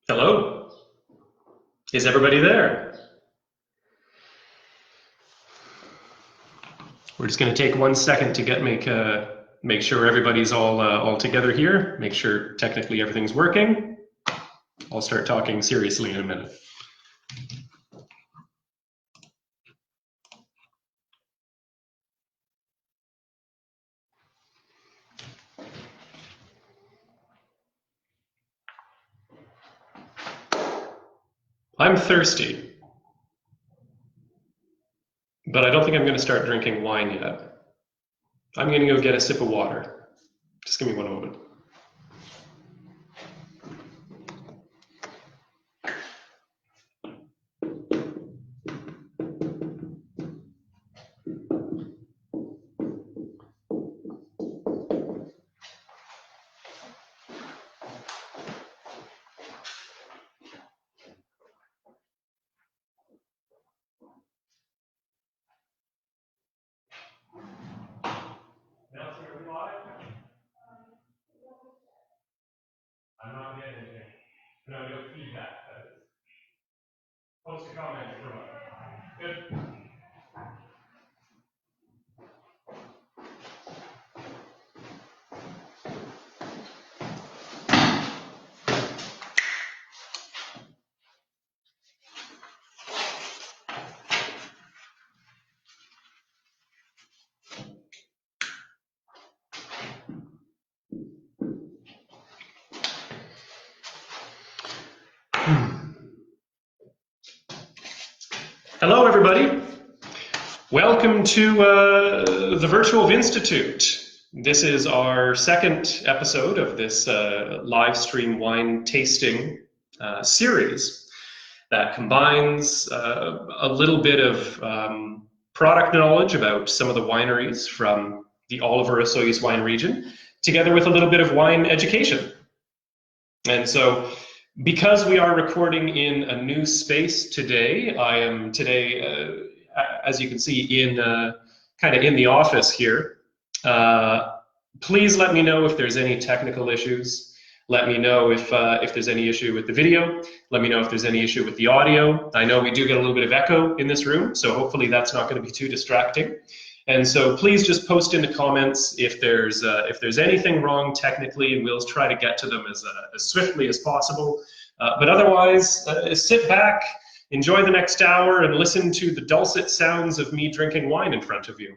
Hello. Is everybody there? We're just going to take 1 second to make sure everybody's all together here. Make sure technically everything's working. I'll start talking seriously in a minute. I'm thirsty, but I don't think I'm going to start drinking wine yet. I'm going to go get a sip of water. Just give me one moment. I'm not getting anything. No feedback. Post a comment if you're on. Good. Hello, everybody. Welcome to the Virtual Vinstitute. This is our second episode of this live stream wine tasting series that combines a little bit of product knowledge about some of the wineries from the Oliver Osoyoos wine region, together with a little bit of wine education. And so, because we are recording in a new space today, I am today, as you can see, in kind of in the office here. Please let me know if there's any technical issues. Let me know if there's any issue with the video. Let me know if there's any issue with the audio. I know we do get a little bit of echo in this room, so hopefully that's not going to be too distracting. And so please just post in the comments if there's anything wrong technically, and we'll try to get to them as swiftly as possible. But otherwise, sit back, enjoy the next hour, and listen to the dulcet sounds of me drinking wine in front of you.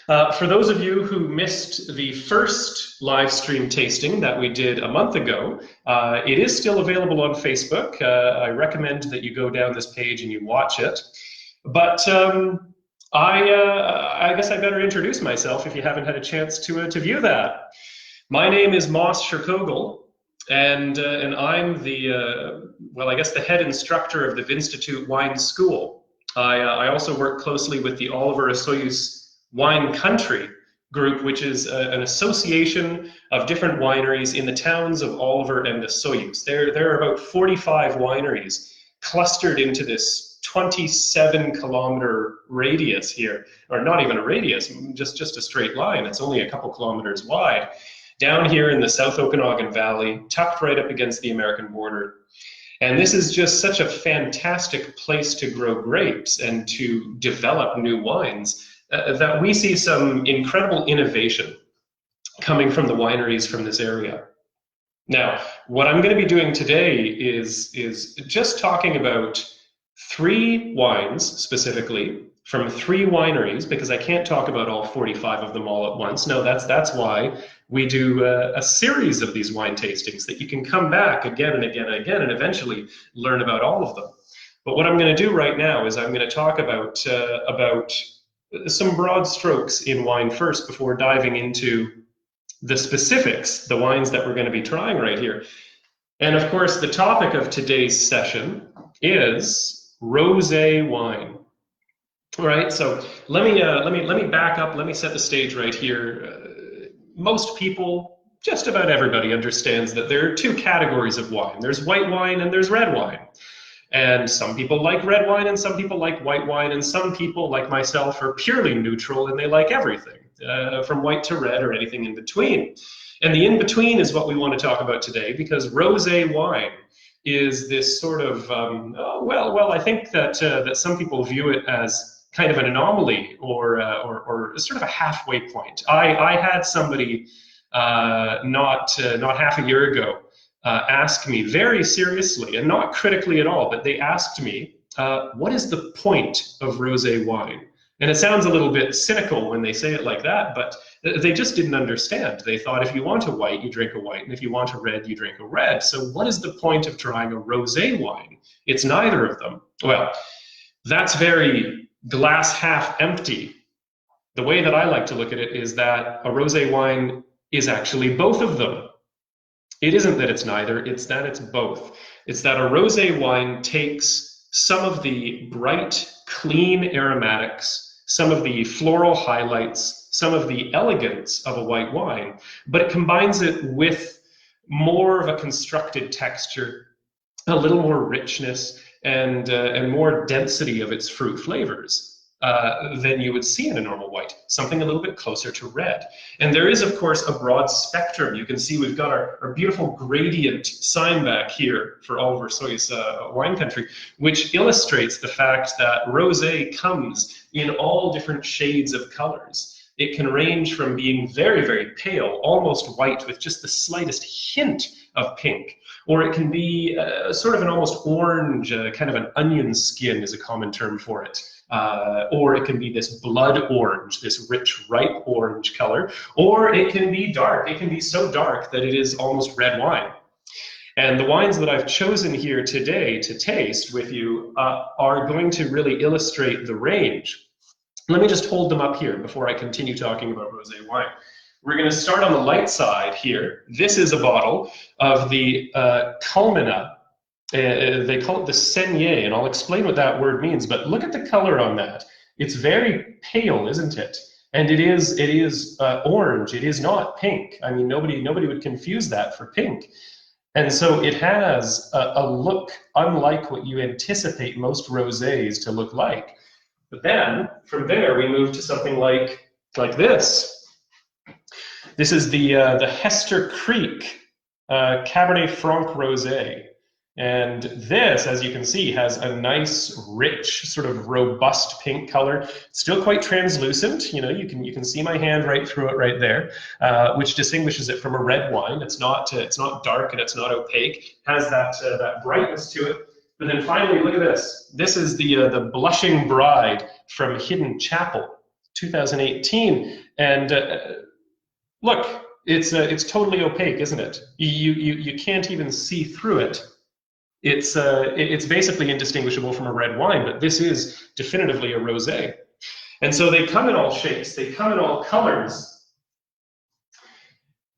For those of you who missed the first live stream tasting that we did a month ago, it is still available on Facebook. I recommend that you go down this page and you watch it. But I guess I better introduce myself if you haven't had a chance to view that. My name is Moss Scherkogel, and I'm the head instructor of the Vinstitute Wine School. I also work closely with the Oliver Osoyoos Wine Country group, which is an association of different wineries in the towns of Oliver and Osoyoos. There are about 45 wineries clustered into this 27-kilometer radius here, or not even a radius, just a straight line. It's only a couple kilometers wide, down here in the South Okanagan Valley, tucked right up against the American border. And this is just such a fantastic place to grow grapes and to develop new wines that we see some incredible innovation coming from the wineries from this area. Now, what I'm going to be doing today is just talking about 3 wines specifically from 3 wineries, because I can't talk about all 45 of them all at once. No, that's why we do a series of these wine tastings that you can come back again and again and again and eventually learn about all of them. But what I'm going to do right now is I'm going to talk about some broad strokes in wine first before diving into the specifics, the wines that we're going to be trying right here. And of course, the topic of today's session is rosé wine. All right, so let me back up. Let me set the stage right here. Most people, just about everybody, understands that there are 2 categories of wine. There's white wine and there's red wine. And some people like red wine and some people like white wine, and some people, like myself, are purely neutral and they like everything. from white to red or anything in between. And the in-between is what we want to talk about today, because rosé wine is this sort of, I think that, that some people view it as kind of an anomaly or sort of a halfway point. I had somebody not half a year ago ask me very seriously, and not critically at all, but they asked me, what is the point of rosé wine? And it sounds a little bit cynical when they say it like that, but they just didn't understand. They thought if you want a white, you drink a white, and if you want a red, you drink a red. So what is the point of trying a rosé wine? It's neither of them. Well, that's very glass half empty. The way that I like to look at it is that a rosé wine is actually both of them. It isn't that it's neither, it's that it's both. It's that a rosé wine takes some of the bright, clean aromatics, some of the floral highlights, some of the elegance of a white wine, but it combines it with more of a constructed texture, a little more richness, and more density of its fruit flavors than you would see in a normal white, something a little bit closer to red. And there is, of course, a broad spectrum. You can see we've got our beautiful gradient sign back here for Oliver Osoyoos Wine Country, which illustrates the fact that rosé comes in all different shades of colors. It can range from being very, very pale, almost white with just the slightest hint of pink, or it can be sort of an almost orange, kind of an onion skin is a common term for it. Or it can be this blood orange, this rich, ripe orange color, or it can be dark. It can be so dark that it is almost red wine. And the wines that I've chosen here today to taste with you are going to really illustrate the range. Let me just hold them up here before I continue talking about rosé wine. We're going to start on the light side here. This is a bottle of the Culmina. They call it the Saignée, and I'll explain what that word means, but look at the color on that. It's very pale, isn't it? And it is orange. It is not pink. I mean, nobody would confuse that for pink. And so it has a look unlike what you anticipate most rosés to look like. But then, from there, we move to something like this. This is the Hester Creek Cabernet Franc Rosé. And this, as you can see, has a nice, rich, sort of robust pink color. Still quite translucent. You know, you can see my hand right through it right there, which distinguishes it from a red wine. It's not dark and it's not opaque. It has that brightness to it. But then finally, look at this. This is the Blushing Bride from Hidden Chapel, 2018. And look, it's totally opaque, isn't it? You can't even see through it. It's basically indistinguishable from a red wine, but this is definitively a rosé. And so they come in all shapes, they come in all colors,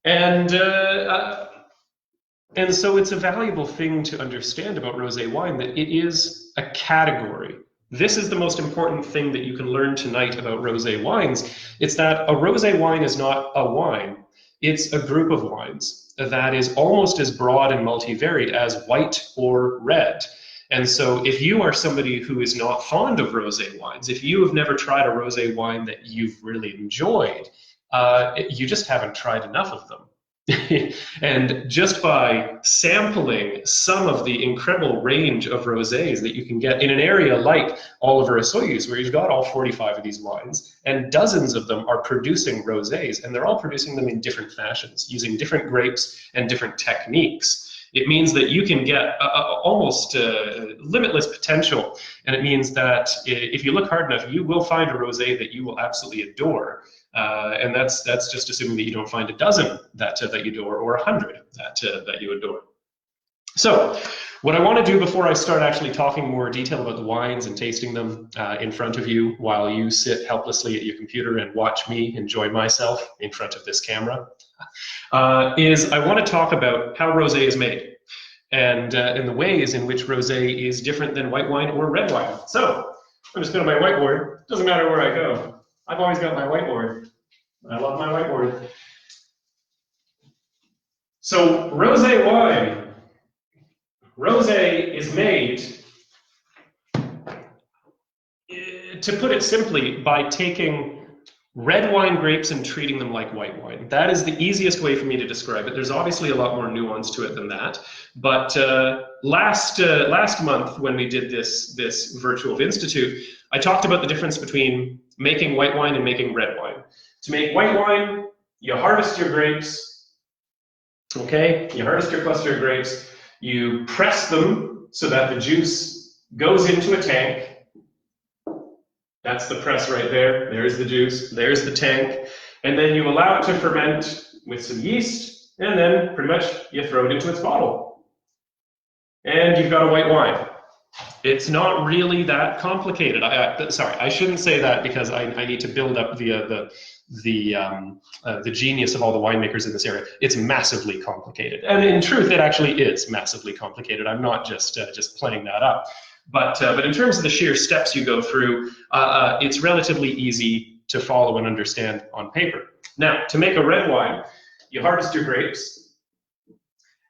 and so it's a valuable thing to understand about rosé wine, that it is a category. This is the most important thing that you can learn tonight about rosé wines. It's that a rosé wine is not a wine, it's a group of wines that is almost as broad and multivariate as white or red. And so if you are somebody who is not fond of rosé wines, if you have never tried a rosé wine that you've really enjoyed, you just haven't tried enough of them. And just by sampling some of the incredible range of rosés that you can get in an area like Oliver Osoyoos, where you've got all 45 of these wines, and dozens of them are producing rosés, and they're all producing them in different fashions, using different grapes and different techniques. It means that you can get almost limitless potential, and it means that if you look hard enough, you will find a rosé that you will absolutely adore. And that's just assuming that you don't find a dozen that you adore, or 100 that you adore. So what I want to do before I start actually talking more detail about the wines and tasting them in front of you while you sit helplessly at your computer and watch me enjoy myself in front of this camera, is I want to talk about how rosé is made and the ways in which rosé is different than white wine or red wine. So I'm just going to my whiteboard. Doesn't matter where I go. I've always got my whiteboard. I love my whiteboard. So rosé wine. Rosé is made, to put it simply, by taking red wine grapes and treating them like white wine. That is the easiest way for me to describe it. There's obviously a lot more nuance to it than that. But last month when we did this Virtual Vinstitute, I talked about the difference between making white wine and making red wine. To make white wine, you harvest your grapes, okay? You harvest your cluster of grapes, you press them so that the juice goes into a tank. That's the press right there. There's the juice, there's the tank. And then you allow it to ferment with some yeast, and then pretty much you throw it into its bottle. And you've got a white wine. It's not really that complicated. Sorry, I shouldn't say that because I need to build up the genius of all the winemakers in this area. It's massively complicated. And in truth, it actually is massively complicated. I'm not just playing that up. But in terms of the sheer steps you go through, it's relatively easy to follow and understand on paper. Now, to make a red wine, you harvest your grapes,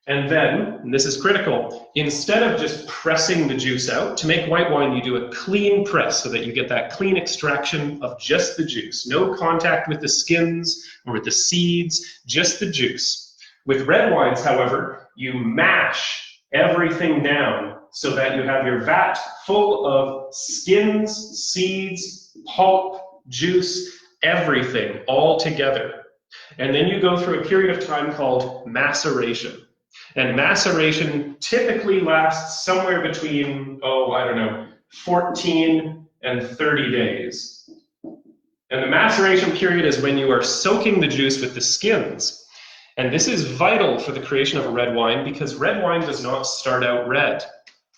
and then, and this is critical, instead of just pressing the juice out, to make white wine, you do a clean press so that you get that clean extraction of just the juice. No contact with the skins or with the seeds, just the juice. With red wines, however, you mash everything down so that you have your vat full of skins, seeds, pulp, juice, everything all together. And then you go through a period of time called maceration. And maceration typically lasts somewhere between, 14 and 30 days. And the maceration period is when you are soaking the juice with the skins. And this is vital for the creation of a red wine because red wine does not start out red.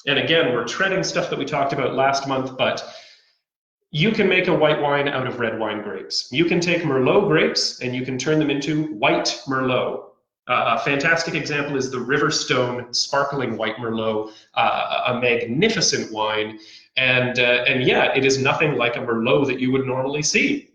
And again, we're treading stuff that we talked about last month, but you can make a white wine out of red wine grapes. You can take Merlot grapes and you can turn them into white Merlot. A fantastic example is the Riverstone Sparkling White Merlot, a magnificent wine. And yeah, it is nothing like a Merlot that you would normally see.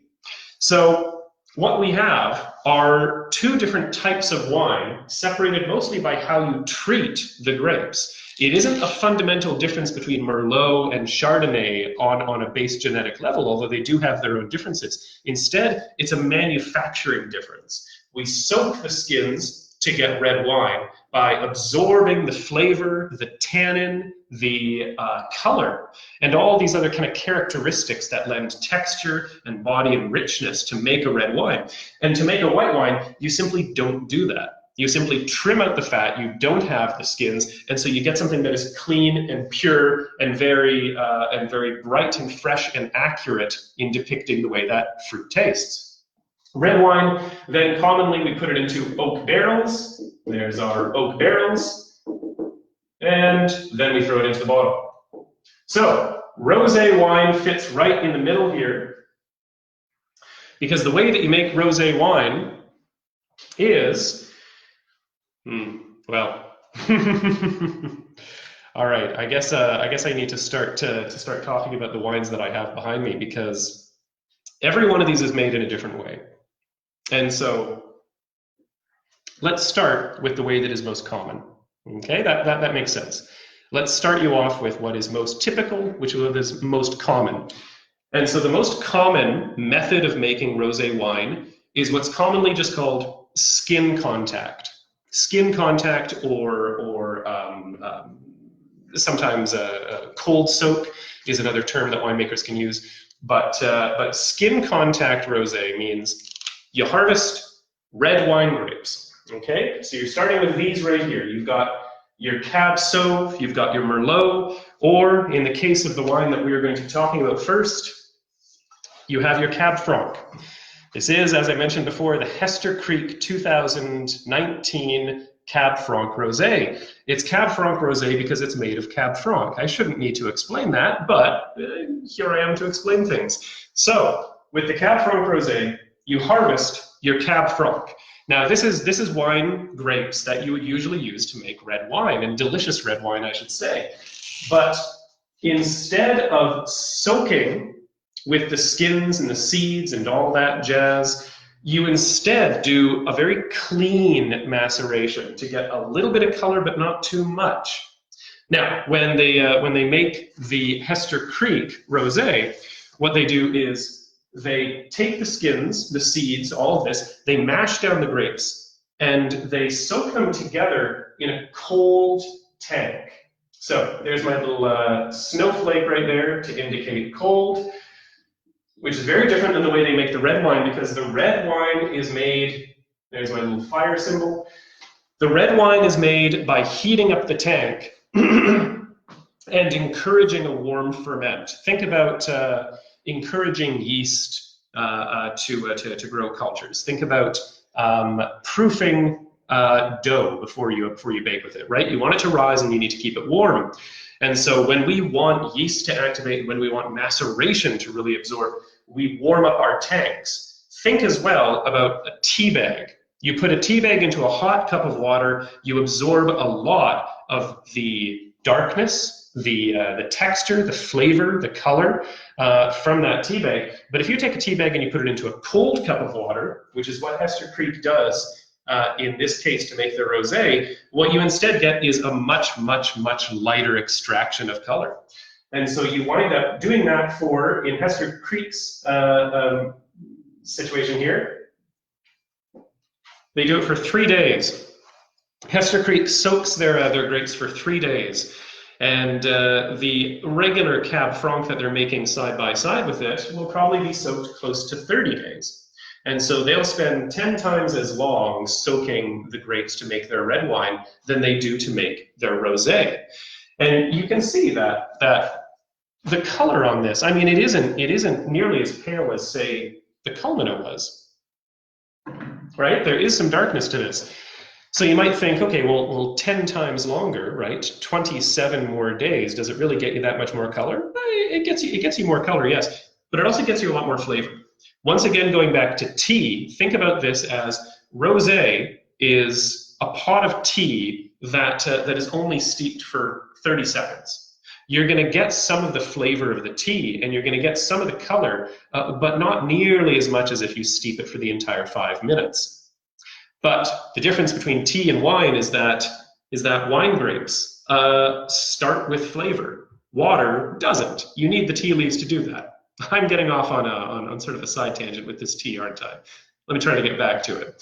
So what we have are two different types of wine, separated mostly by how you treat the grapes. It isn't a fundamental difference between Merlot and Chardonnay on a base genetic level, although they do have their own differences. Instead, it's a manufacturing difference. We soak the skins to get red wine by absorbing the flavor, the tannin, the color, and all these other kind of characteristics that lend texture and body and richness to make a red wine. And to make a white wine, you simply don't do that. You simply trim out the fat, you don't have the skins, and so you get something that is clean and pure and very bright and fresh and accurate in depicting the way that fruit tastes. Red wine, then commonly we put it into oak barrels. There's our oak barrels. And then we throw it into the bottle. So, rosé wine fits right in the middle here, because the way that you make rosé wine is, well, all right. I guess I need to start talking about the wines that I have behind me, because every one of these is made in a different way. And so let's start with the way that is most common. Okay, that makes sense. Let's start you off with what is most typical, which is most common. And so the most common method of making rosé wine is what's commonly just called skin contact. Skin contact, or sometimes cold soak is another term that winemakers can use. But skin contact rosé means you harvest red wine grapes. Okay, so you're starting with these right here. You've got your Cab Sauv, you've got your Merlot, or in the case of the wine that we are going to be talking about first, you have your Cab Franc. This is, as I mentioned before, the Hester Creek 2019 Cab Franc Rosé. It's Cab Franc Rosé because it's made of Cab Franc. I shouldn't need to explain that, but here I am to explain things. So, with the Cab Franc Rosé, you harvest your Cab Franc. Now, this is wine grapes that you would usually use to make red wine, and delicious red wine, I should say. But instead of soaking with the skins and the seeds and all that jazz, you instead do a very clean maceration to get a little bit of color, but not too much. Now, when they make the Hester Creek Rosé, what they do is they take the skins, the seeds, all of this, they mash down the grapes, and they soak them together in a cold tank. So there's my little snowflake right there to indicate cold, which is very different than the way they make the red wine, because the red wine is made, there's my little fire symbol. The red wine is made by heating up the tank and encouraging a warm ferment. Think about encouraging yeast to grow cultures. Think about proofing dough before you bake with it, right? You want it to rise and you need to keep it warm. And so when we want yeast to activate, when we want maceration to really absorb, we warm up our tanks. Think as well about a tea bag. You put a tea bag into a hot cup of water, you absorb a lot of the darkness, the texture, the flavor, the color from that tea bag. But if you take a tea bag and you put it into a cold cup of water, which is what Hester Creek does in this case to make their rosé, what you instead get is a much, much, much lighter extraction of color. And so you wind up doing that for, in Hester Creek's situation here, they do it for 3 days. Hester Creek soaks their grapes for 3 days. And the regular Cab Franc that they're making side by side with it will probably be soaked close to 30 days. And so they'll spend 10 times as long soaking the grapes to make their red wine than they do to make their rosé. And you can see that the color on this, I mean, it isn't nearly as pale as, say, the Culmina was, right? There is some darkness to this. So you might think, okay, well 10 times longer, right? 27 more days, does it really get you that much more color? It gets you more color, yes, but it also gets you a lot more flavor. Once again, going back to tea, think about this as rosé is a pot of tea that is only steeped for 30 seconds. You're going to get some of the flavor of the tea, and you're going to get some of the color, but not nearly as much as if you steep it for the entire 5 minutes. But the difference between tea and wine is that wine grapes start with flavor. Water doesn't. You need the tea leaves to do that. I'm getting off on sort of a side tangent with this tea, aren't I? Let me try to get back to it.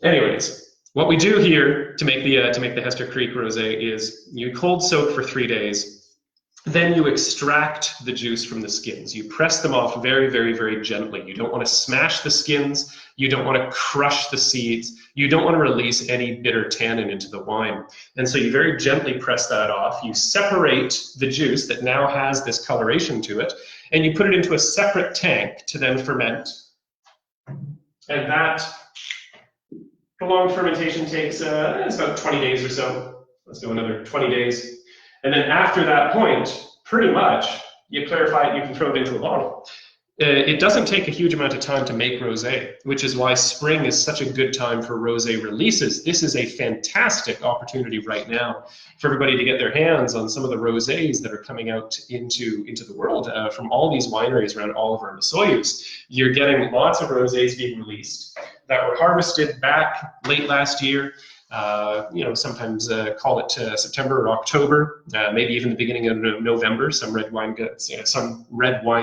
Anyways, what we do here to make the Hester Creek Rosé is you cold soak for 3 days. Then you extract the juice from the skins. You press them off very, very, very gently. You don't want to smash the skins. You don't want to crush the seeds. You don't want to release any bitter tannin into the wine. And so you very gently press that off. You separate the juice that now has this coloration to it, and you put it into a separate tank to then ferment. And that prolonged fermentation takes it's about 20 days or so. Let's do another 20 days. And then after that point, pretty much, you clarify it, you can throw it into a bottle. It doesn't take a huge amount of time to make rosé, which is why spring is such a good time for rosé releases. This is a fantastic opportunity right now for everybody to get their hands on some of the rosés that are coming out into the world from all these wineries around Oliver Osoyoos. You're getting lots of rosés being released that were harvested back late last year. Sometimes call it September or October, maybe even the beginning of November. Some red wine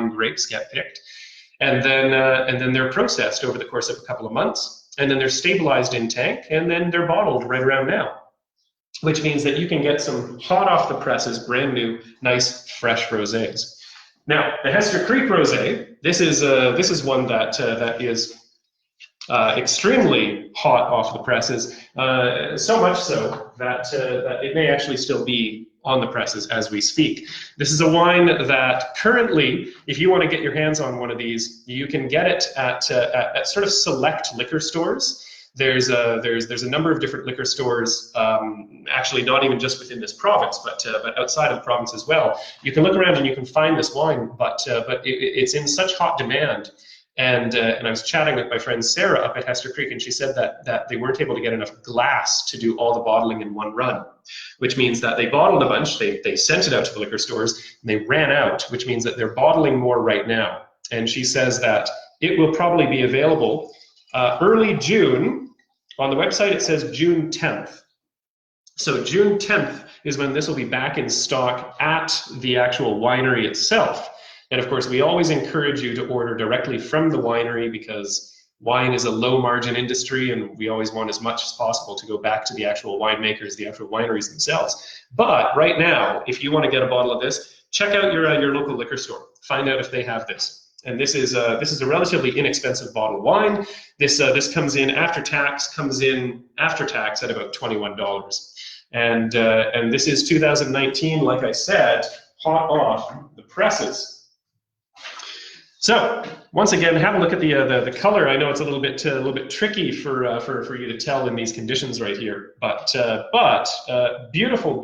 grapes get picked, and then they're processed over the course of a couple of months, and then they're stabilized in tank, and then they're bottled right around now, which means that you can get some hot off the presses, brand new, nice, fresh rosés. Now, the Hester Creek Rosé, this is one that is extremely hot off the presses, so much so that it may actually still be on the presses as we speak. This is a wine that currently, if you want to get your hands on one of these, you can get it at sort of select liquor stores. There's a number of different liquor stores, actually not even just within this province, but outside of the province as well. You can look around and you can find this wine, but it's in such hot demand. And I was chatting with my friend Sarah up at Hester Creek, and she said that they weren't able to get enough glass to do all the bottling in one run, which means that they bottled a bunch, they sent it out to the liquor stores, and they ran out, which means that they're bottling more right now. And she says that it will probably be available early June. On the website it says June 10th. So June 10th is when this will be back in stock at the actual winery itself. And of course, we always encourage you to order directly from the winery because wine is a low margin industry and we always want as much as possible to go back to the actual winemakers, the actual wineries themselves. But right now, if you want to get a bottle of this, check out your local liquor store. Find out if they have this. And this is a relatively inexpensive bottle of wine. This comes in after tax at about $21. And this is 2019, like I said, hot off the presses. So once again, have a look at the color. I know it's a little bit tricky for you to tell in these conditions right here, but beautiful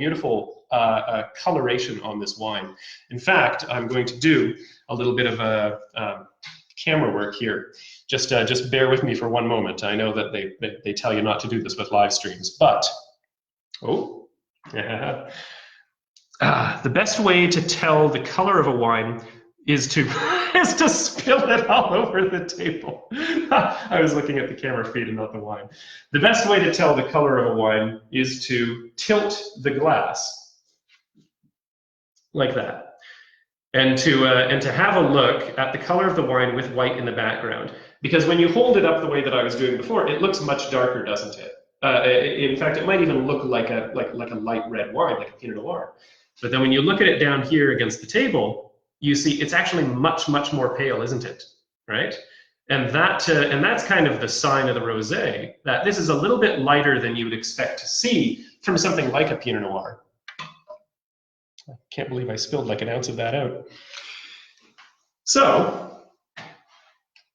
coloration on this wine. In fact, I'm going to do a little bit of camera work here. Just bear with me for one moment. I know that they tell you not to do this with live streams, but the best way to tell the color of a wine is to spill it all over the table. I was looking at the camera feed and not the wine. The best way to tell the color of a wine is to tilt the glass like that, and to have a look at the color of the wine with white in the background. Because when you hold it up the way that I was doing before, it looks much darker, doesn't it? In fact, it might even look like a light red wine, like a Pinot Noir. But then when you look at it down here against the table, you see it's actually much more pale, isn't it? Right? And that's kind of the sign of the rosé, that this is a little bit lighter than you would expect to see from something like a Pinot Noir. I can't believe I spilled like an ounce of that out. So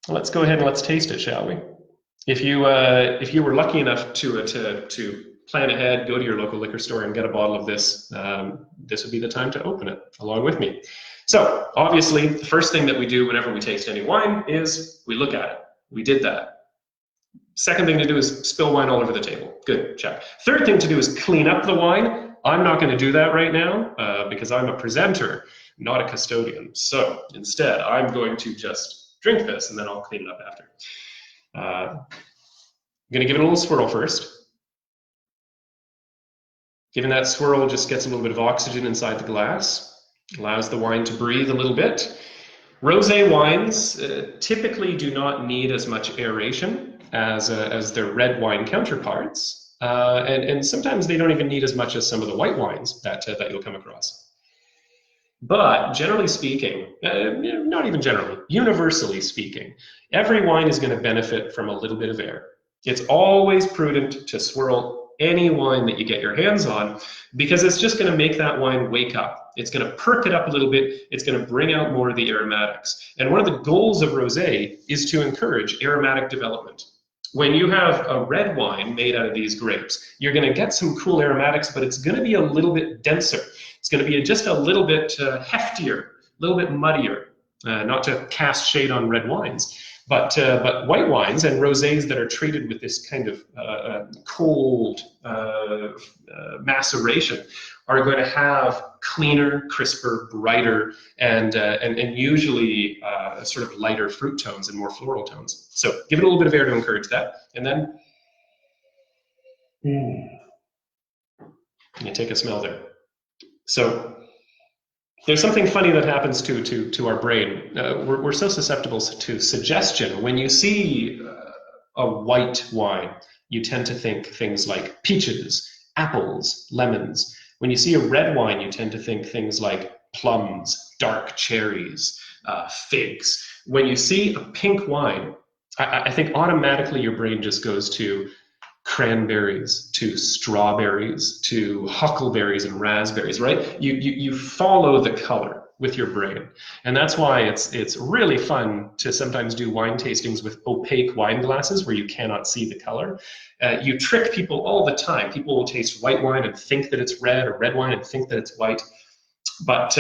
let's go ahead and let's taste it, shall we? If you were lucky enough to plan ahead, go to your local liquor store and get a bottle of this, this would be the time to open it along with me. So obviously, the first thing that we do whenever we taste any wine is we look at it. We did that. Second thing to do is spill wine all over the table. Good, check. Third thing to do is clean up the wine. I'm not going to do that right now because I'm a presenter, not a custodian. So instead, I'm going to just drink this and then I'll clean it up after. I'm going to give it a little swirl first. Giving that swirl just gets a little bit of oxygen inside the glass. Allows the wine to breathe a little bit. Rosé wines typically do not need as much aeration as their red wine counterparts, and sometimes they don't even need as much as some of the white wines that you'll come across. But generally speaking, not even generally, universally speaking, every wine is going to benefit from a little bit of air. It's always prudent to swirl any wine that you get your hands on, because it's just going to make that wine wake up. It's going to perk it up a little bit. It's going to bring out more of the aromatics. And one of the goals of rosé is to encourage aromatic development. When you have a red wine made out of these grapes, you're going to get some cool aromatics, but it's going to be a little bit denser. It's going to be just a little bit heftier, a little bit muddier, not to cast shade on red wines. But white wines and rosés that are treated with this kind of cold maceration are going to have cleaner, crisper, brighter, and usually sort of lighter fruit tones and more floral tones. So give it a little bit of air to encourage that, and then you take a smell there. So there's something funny that happens to our brain. We're so susceptible to suggestion. When you see a white wine, you tend to think things like peaches, apples, lemons. When you see a red wine, you tend to think things like plums, dark cherries, figs. When you see a pink wine, I think automatically your brain just goes to cranberries, to strawberries, to huckleberries and raspberries, right? You follow the color with your brain. And that's why it's really fun to sometimes do wine tastings with opaque wine glasses where you cannot see the color. You trick people all the time. People will taste white wine and think that it's red, or red wine and think that it's white. But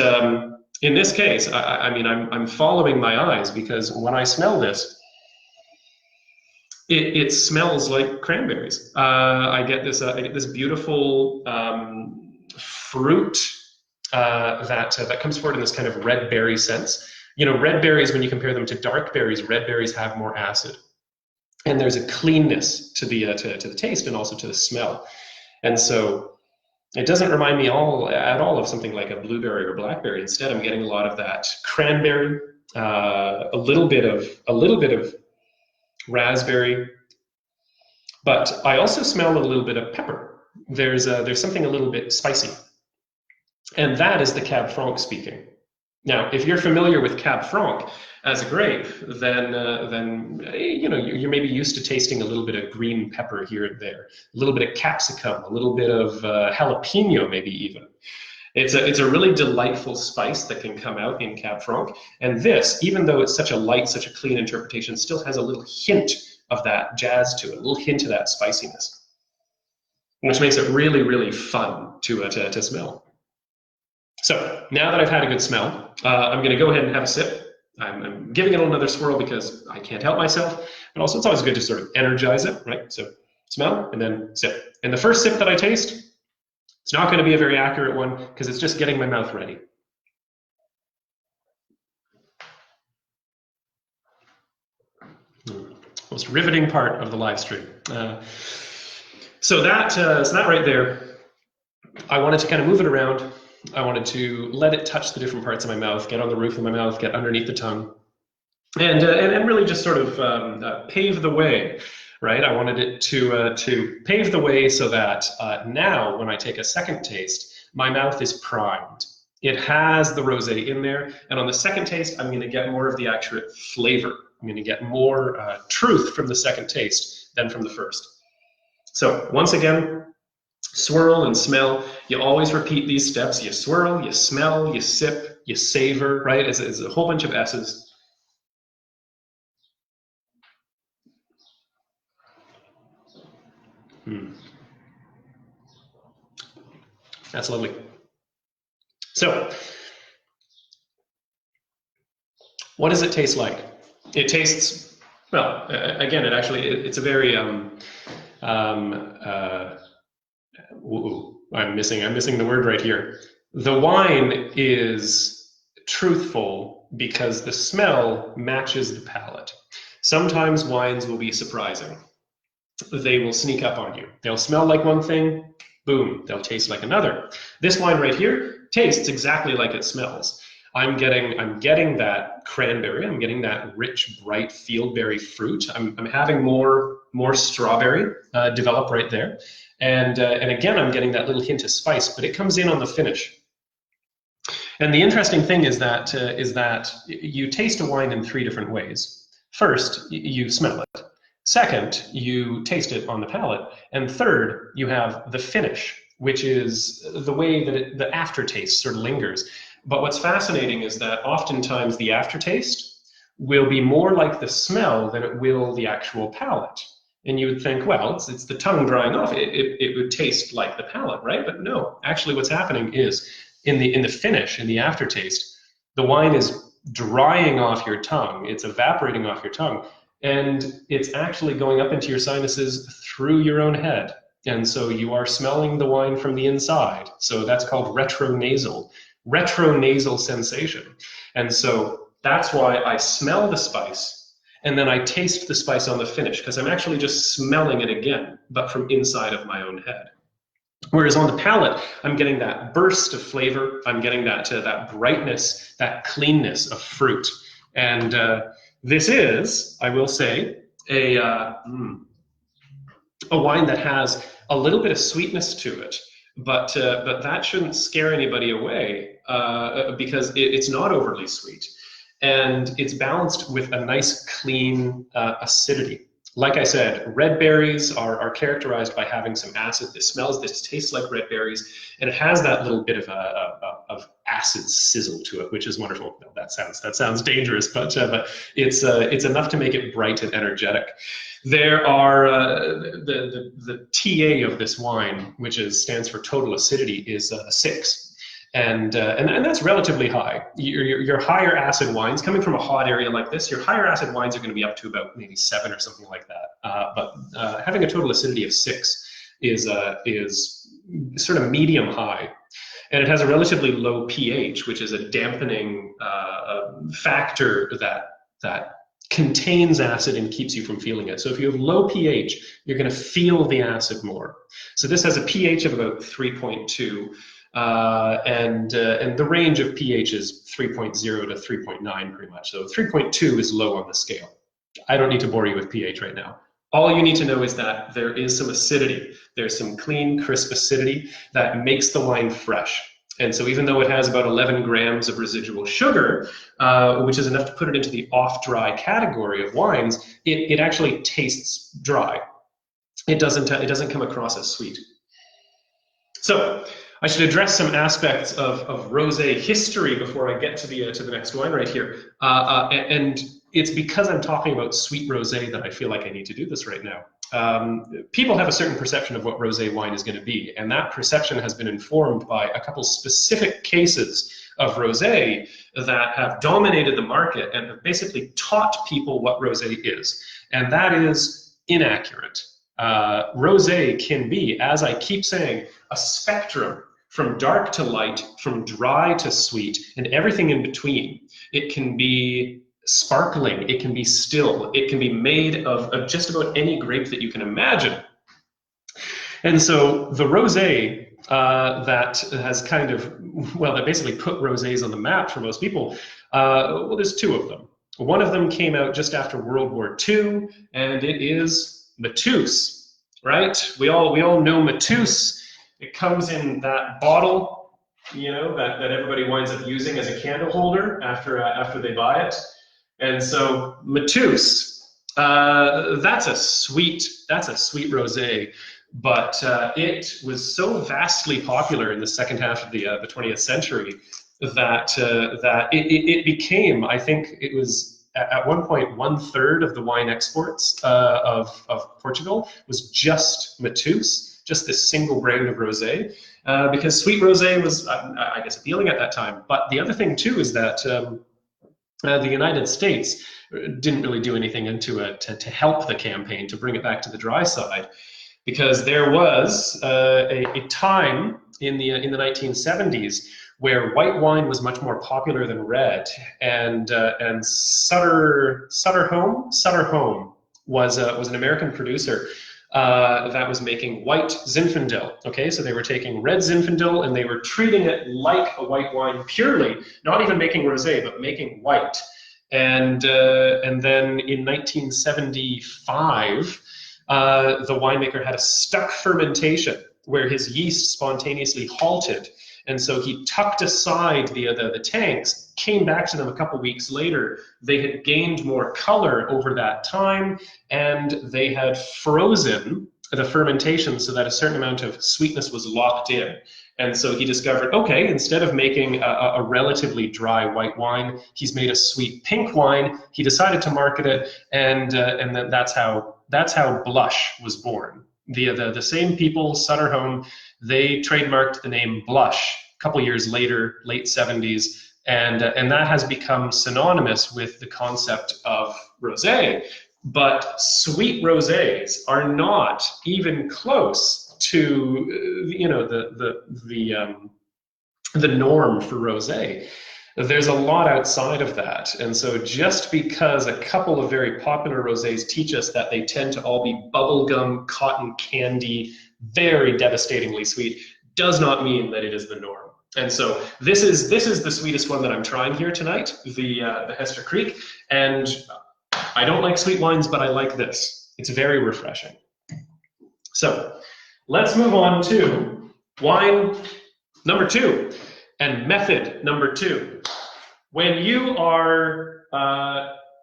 in this case, I mean, I'm following my eyes, because when I smell this, it smells like cranberries. I get this beautiful fruit that comes forward in this kind of red berry sense. You know, red berries, when you compare them to dark berries, red berries have more acid, and there's a cleanness to the taste and also to the smell. And so It doesn't remind me at all of something like a blueberry or blackberry. Instead, I'm getting a lot of that cranberry, a little bit of raspberry, but I also smell a little bit of pepper. There's something a little bit spicy, and that is the Cab Franc speaking. Now, if you're familiar with Cab Franc as a grape, then you're maybe used to tasting a little bit of green pepper here and there, a little bit of capsicum, a little bit of jalapeno, maybe even. It's a really delightful spice that can come out in Cab Franc, and this, even though it's such a light, such a clean interpretation, still has a little hint of that jazz to it, a little hint of that spiciness, which makes it really, really fun to smell. So now that I've had a good smell, I'm going to go ahead and have a sip. I'm giving it another swirl because I can't help myself, but also it's always good to sort of energize it, right? So smell and then sip. And the first sip that I taste, it's not going to be a very accurate one because it's just getting my mouth ready. Most riveting part of the live stream. So that right there, I wanted to kind of move it around. I wanted to let it touch the different parts of my mouth, get on the roof of my mouth, get underneath the tongue, and really just sort of pave the way, right? I wanted it to pave the way so that now when I take a second taste, my mouth is primed. It has the rosé in there, and on the second taste, I'm going to get more of the accurate flavor. I'm going to get more truth from the second taste than from the first. So once again, swirl and smell. You always repeat these steps. You swirl, you smell, you sip, you savor, right? It's a whole bunch of S's. That's lovely. So, what does it taste like? It tastes, well, again, it's a very, I'm missing the word right here. The wine is truthful because the smell matches the palate. Sometimes wines will be surprising. They will sneak up on you. They'll smell like one thing, boom, they'll taste like another. This wine right here tastes exactly like it smells. I'm getting that cranberry. I'm getting that rich, bright fieldberry fruit. I'm having more strawberry develop right there, and again I'm getting that little hint of spice, but it comes in on the finish. And the interesting thing is that you taste a wine in three different ways. First, you smell it. Second, you taste it on the palate, and third, you have the finish, which is the way that the aftertaste sort of lingers. But what's fascinating is that oftentimes the aftertaste will be more like the smell than it will the actual palate. And you would think, well, it's the tongue drying off. It would taste like the palate, right? But no, actually what's happening is in the finish, in the aftertaste, the wine is drying off your tongue. It's evaporating off your tongue. And it's actually going up into your sinuses through your own head. And so you are smelling the wine from the inside. So that's called retronasal sensation. And so that's why I smell the spice and then I taste the spice on the finish, because I'm actually just smelling it again, but from inside of my own head. Whereas on the palate, I'm getting that burst of flavor. I'm getting that brightness, that cleanness of fruit. And this is, I will say, a wine that has a little bit of sweetness to it. But that shouldn't scare anybody away because it's not overly sweet. And it's balanced with a nice, clean acidity. Like I said, red berries are characterized by having some acid. This tastes like red berries, and it has that little bit of acid sizzle to it, which is wonderful. No, that sounds dangerous, but it's enough to make it bright and energetic. There are the TA of this wine, which stands for total acidity, is 6. And that's relatively high. Your higher acid wines, coming from a hot area like this, your higher acid wines are going to be up to about maybe 7 or something like that. But having a total acidity of 6 is sort of medium high. And it has a relatively low pH, which is a dampening factor that contains acid and keeps you from feeling it. So if you have low pH, you're going to feel the acid more. So this has a pH of about 3.2, and the range of pH is 3.0 to 3.9 pretty much. So 3.2 is low on the scale. I don't need to bore you with pH right now. All you need to know is that there is some acidity. There's some clean, crisp acidity that makes the wine fresh. And so even though it has about 11 grams of residual sugar, which is enough to put it into the off-dry category of wines, it actually tastes dry. It doesn't come across as sweet. So I should address some aspects of rosé history before I get to the next wine right here. And it's because I'm talking about sweet rosé that I feel like I need to do this right now. People have a certain perception of what rosé wine is going to be, and that perception has been informed by a couple specific cases of rosé that have dominated the market and have basically taught people what rosé is, and that is inaccurate. Rosé can be, as I keep saying, a spectrum from dark to light, from dry to sweet, and everything in between. It can be sparkling, it can be still, it can be made of just about any grape that you can imagine. And so the rosé that has kind of, well, that basically put rosés on the map for most people, well, there's two of them. One of them came out just after World War II, and it is Métis, right? We all know Métis. It comes in that bottle, you know, that everybody winds up using as a candle holder after they buy it. And so Métis, that's a sweet rosé, but it was so vastly popular in the second half of the 20th century that it became, I think it was at one point 1/3 of the wine exports of Portugal was just Métis, just this single brand of rosé, because sweet rosé was, I guess, appealing at that time. But the other thing too is that the United States didn't really do anything into it to help the campaign to bring it back to the dry side, because there was a time in the 1970s where white wine was much more popular than red, and Sutter Home was an American producer that was making white Zinfandel. Okay, so they were taking red Zinfandel and they were treating it like a white wine purely, not even making rosé, but making white. And then in 1975, the winemaker had a stuck fermentation where his yeast spontaneously halted. And so he tucked aside the tanks, came back to them a couple weeks later. They had gained more color over that time, and they had frozen the fermentation so that a certain amount of sweetness was locked in. And so he discovered, okay, instead of making a relatively dry white wine, he's made a sweet pink wine. He decided to market it, and then that's how Blush was born. The same people, Sutter Home, they trademarked the name Blush a couple years later, late 70s, and that has become synonymous with the concept of rosé. But sweet rosés are not even close to the norm for rosé. There's a lot outside of that, and so just because a couple of very popular rosés teach us that they tend to all be bubblegum, cotton candy, very devastatingly sweet, does not mean that it is the norm. And so this is the sweetest one that I'm trying here tonight, the Hester Creek, and I don't like sweet wines, but I like this. It's very refreshing. So let's move on to wine number 2 and method number 2. When you are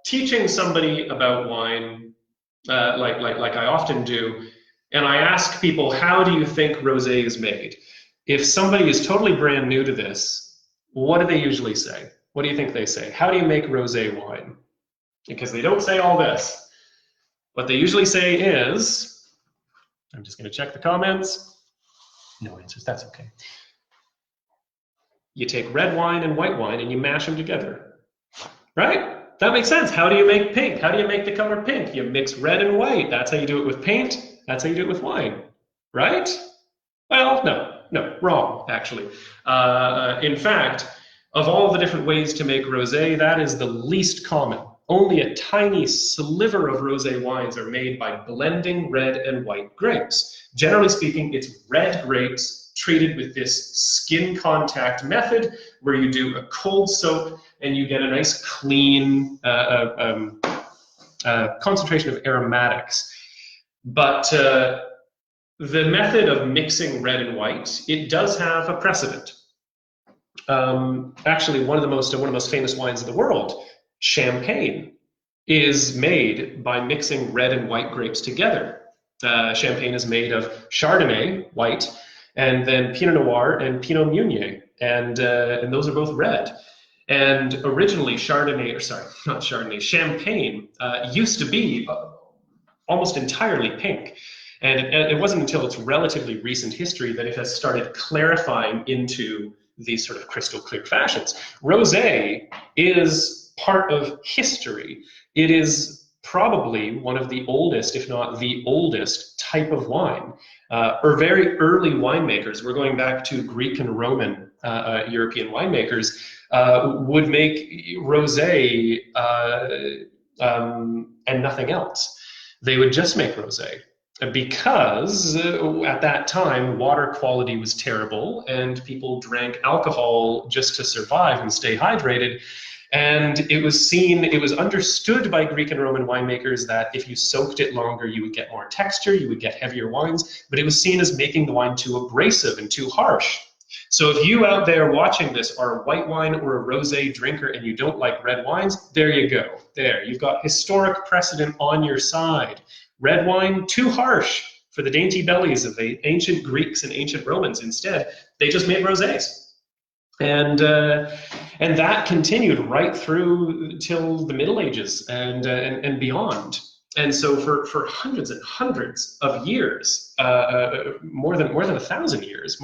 teaching somebody about wine, like I often do, and I ask people, how do you think rosé is made? If somebody is totally brand new to this, what do they usually say? What do you think they say? How do you make rosé wine? Because they don't say all this. What they usually say is, I'm just going to check the comments. No answers, that's okay. You take red wine and white wine and you mash them together, right? That makes sense. How do you make pink? How do you make the color pink? You mix red and white. That's how you do it with paint. That's how you do it with wine, right? Well, no, wrong, actually. In fact, of all the different ways to make rosé, that is the least common. only a tiny sliver of rosé wines are made by blending red and white grapes. Generally speaking, it's red grapes treated with this skin contact method where you do a cold soak and you get a nice clean concentration of aromatics. But the method of mixing red and white, it does have a precedent. Actually, one of the most famous wines in the world, champagne, is made by mixing red and white grapes together. Champagne is made of Chardonnay, white, and then Pinot Noir and Pinot Meunier, and those are both red. And originally, champagne used to be almost entirely pink. And it wasn't until its relatively recent history that it has started clarifying into these sort of crystal clear fashions. Rosé is part of history. It is probably one of the oldest, if not the oldest, type of wine. Or very early winemakers, we're going back to Greek and Roman European winemakers, would make rosé and nothing else. They would just make rosé because at that time water quality was terrible and people drank alcohol just to survive and stay hydrated. And it was understood by Greek and Roman winemakers that if you soaked it longer, you would get more texture, you would get heavier wines, but it was seen as making the wine too abrasive and too harsh. So if you out there watching this are a white wine or a rosé drinker and you don't like red wines, there you go. There, you've got historic precedent on your side. Red wine, too harsh for the dainty bellies of the ancient Greeks and ancient Romans. Instead, they just made rosés. And that continued right through till the Middle Ages and beyond. And so for hundreds and hundreds of years, more than 1,000 years,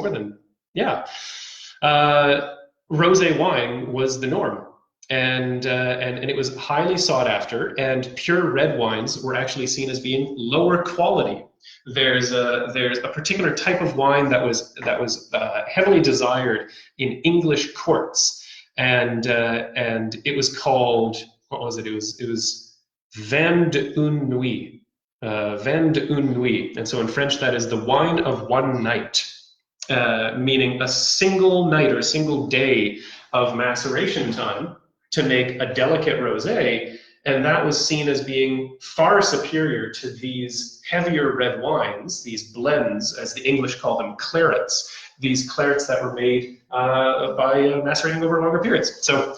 rosé wine was the norm. And it was highly sought after, and pure red wines were actually seen as being lower quality. There's a particular type of wine that was heavily desired in English courts, and it was called, what was it? It was vin d'une nuit, vin d'une nuit, and so in French that is the wine of one night, meaning a single night or a single day of maceration time to make a delicate rosé, and that was seen as being far superior to these heavier red wines, these blends, as the English call them, clarets, these clarets that were made by macerating over longer periods. So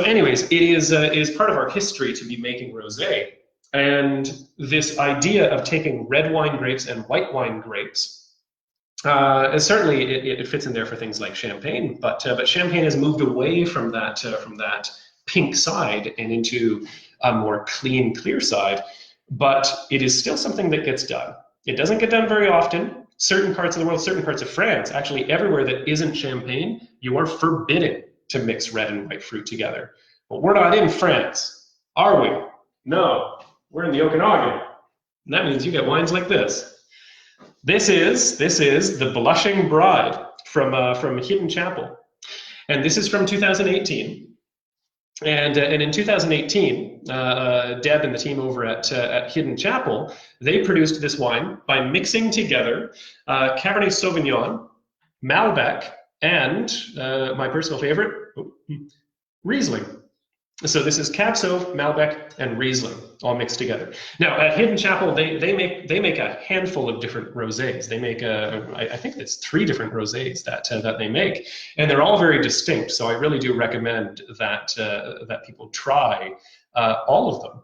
anyways, it is part of our history to be making rosé, and this idea of taking red wine grapes and white wine grapes, certainly it fits in there for things like champagne, but champagne has moved away from that pink side and into a more clean, clear side. But it is still something that gets done. It doesn't get done very often. Certain parts of the world, certain parts of France, actually everywhere that isn't champagne, you are forbidden to mix red and white fruit together. But we're not in France, are we? No, we're in the Okanagan. And that means you get wines like this. This is the Blushing Bride from Hidden Chapel, and this is from 2018. And in 2018, Deb and the team over at Hidden Chapel, they produced this wine by mixing together Cabernet Sauvignon, Malbec, and my personal favorite, Riesling. So this is Cab Sauv, Malbec, and Riesling all mixed together. Now at Hidden Chapel, they make a handful of different rosés. They make I think it's 3 different rosés that they make, and they're all very distinct. So I really do recommend that that people try all of them.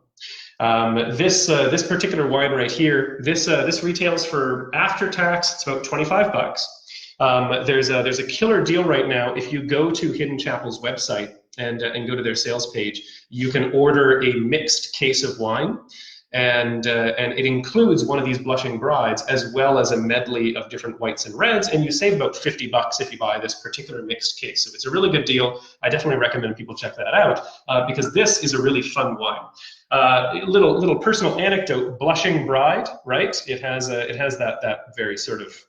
This particular wine right here, this retails for after tax, it's about $25. There's a killer deal right now. If you go to Hidden Chapel's website and go to their sales page, you can order a mixed case of wine, and it includes one of these Blushing Brides as well as a medley of different whites and reds, and you save about $50 if you buy this particular mixed case. So it's a really good deal. I definitely recommend people check that out because this is a really fun wine. Little personal anecdote: Blushing Bride, right? It has that very sort of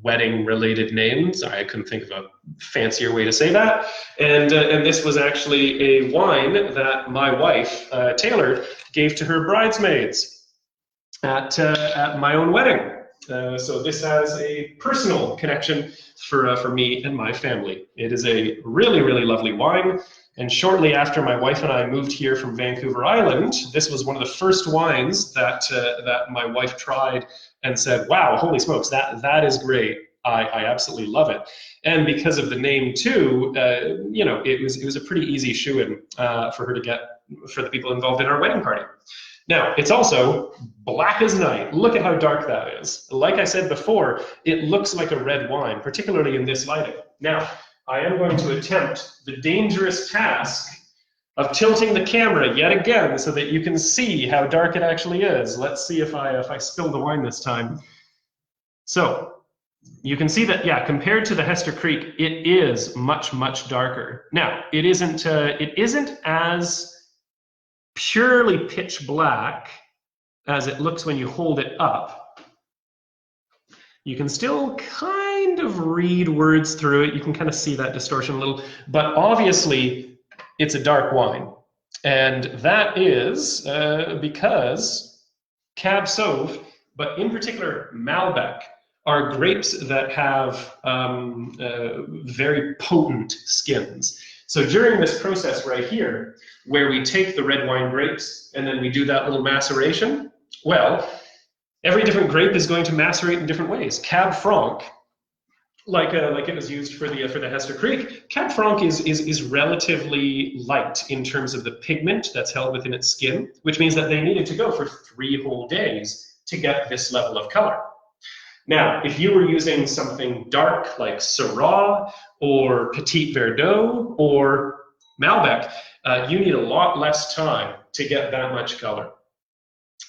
wedding-related names. I couldn't think of a fancier way to say that. And this was actually a wine that my wife, Taylor, gave to her bridesmaids at my own wedding. So this has a personal connection for me and my family. It is a really, really lovely wine. And shortly after my wife and I moved here from Vancouver Island, this was one of the first wines that my wife tried and said, wow, holy smokes, that is great. I absolutely love it. And because of the name too, you know, it was a pretty easy shoo-in for her to get for the people involved in our wedding party. Now, it's also black as night. Look at how dark that is. Like I said before, it looks like a red wine, particularly in this lighting. Now, I am going to attempt the dangerous task of tilting the camera yet again so that you can see how dark it actually is. Let's see if I spill the wine this time. So, you can see that, yeah, compared to the Hester Creek, it is much, much darker. Now, it isn't as purely pitch black as it looks when you hold it up. You can still kind of read words through it. You can kind of see that distortion a little, but obviously it's a dark wine. And that is because Cab Sauv, but in particular Malbec, are grapes that have very potent skins. So during this process right here, where we take the red wine grapes and then we do that little maceration, well, every different grape is going to macerate in different ways. Cab Franc, like it was used for the Hester Creek, Cab Franc is relatively light in terms of the pigment that's held within its skin, which means that they needed to go for 3 whole days to get this level of color. Now, if you were using something dark like Syrah or Petit Verdot or Malbec, you need a lot less time to get that much color.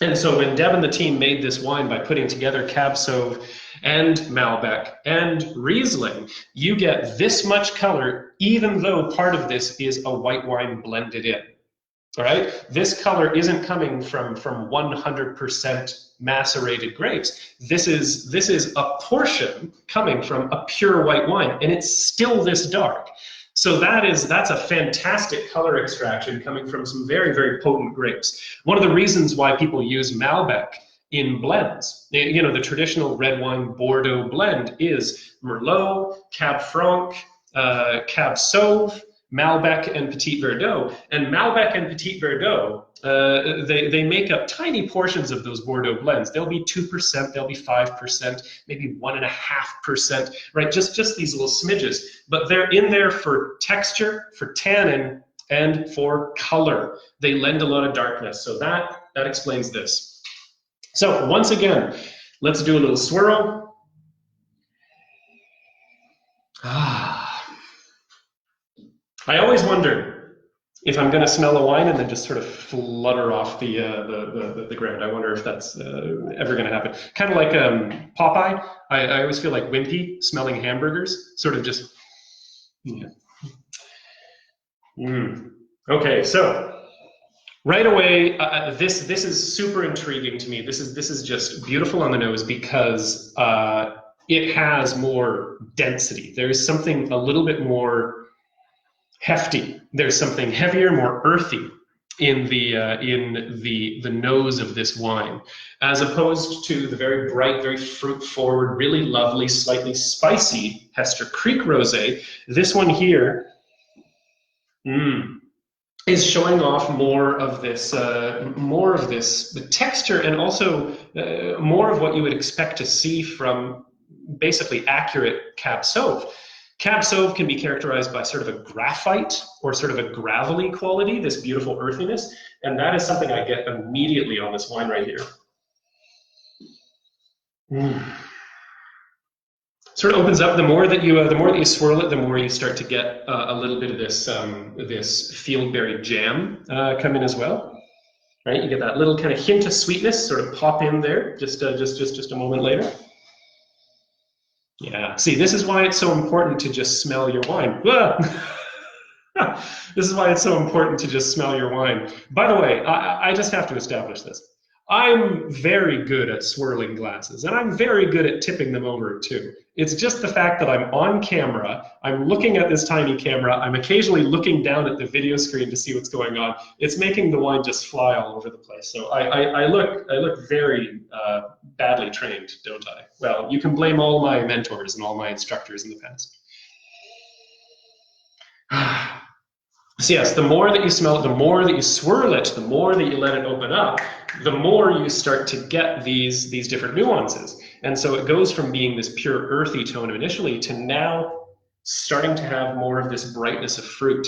And so when Deb and the team made this wine by putting together Cab Sauv and Malbec and Riesling, you get this much color even though part of this is a white wine blended in. All right, this color isn't coming from 100% macerated grapes. This is a portion coming from a pure white wine, and it's still this dark. So that's a fantastic color extraction coming from some very, very potent grapes. One of the reasons why people use Malbec in blends, you know, the traditional red wine Bordeaux blend is Merlot, Cab Franc, Cab Sauv, Malbec and Petit Verdot. And Malbec and Petit Verdot, they make up tiny portions of those Bordeaux blends. They'll be 2%, they'll be 5%, maybe 1.5%, right? Just these little smidges. But they're in there for texture, for tannin, and for color. They lend a lot of darkness. So that explains this. So once again, let's do a little swirl. I always wonder if I'm going to smell a wine and then just sort of flutter off the ground. I wonder if that's ever going to happen. Kind of like Popeye. I always feel like Wimpy smelling hamburgers, sort of just. Yeah. Okay, so right away, this is super intriguing to me. This is just beautiful on the nose because it has more density. There's something a little bit more hefty. There's something heavier, more earthy in the nose of this wine, as opposed to the very bright, very fruit-forward, really lovely, slightly spicy Hester Creek Rosé. This one here is showing off more of this, the texture, and also more of what you would expect to see from basically accurate Cab Sauv. Cab Sauv can be characterized by sort of a graphite or sort of a gravelly quality, this beautiful earthiness, and that is something I get immediately on this wine right here. Sort of opens up. The more that you swirl it, the more you start to get a little bit of this this fieldberry jam come in as well. Right, you get that little kind of hint of sweetness sort of pop in there just a moment later. Yeah, see, this is why it's so important to just smell your wine. This is why it's so important to just smell your wine. By the way, I just have to establish this. I'm very good at swirling glasses, and I'm very good at tipping them over too. It's just the fact that I'm on camera, I'm looking at this tiny camera, I'm occasionally looking down at the video screen to see what's going on. It's making the wine just fly all over the place. So I look very badly trained, don't I? Well, you can blame all my mentors and all my instructors in the past. So yes, the more that you smell it, the more that you swirl it, the more that you let it open up, the more you start to get these different nuances. And so it goes from being this pure earthy tone initially to now starting to have more of this brightness of fruit.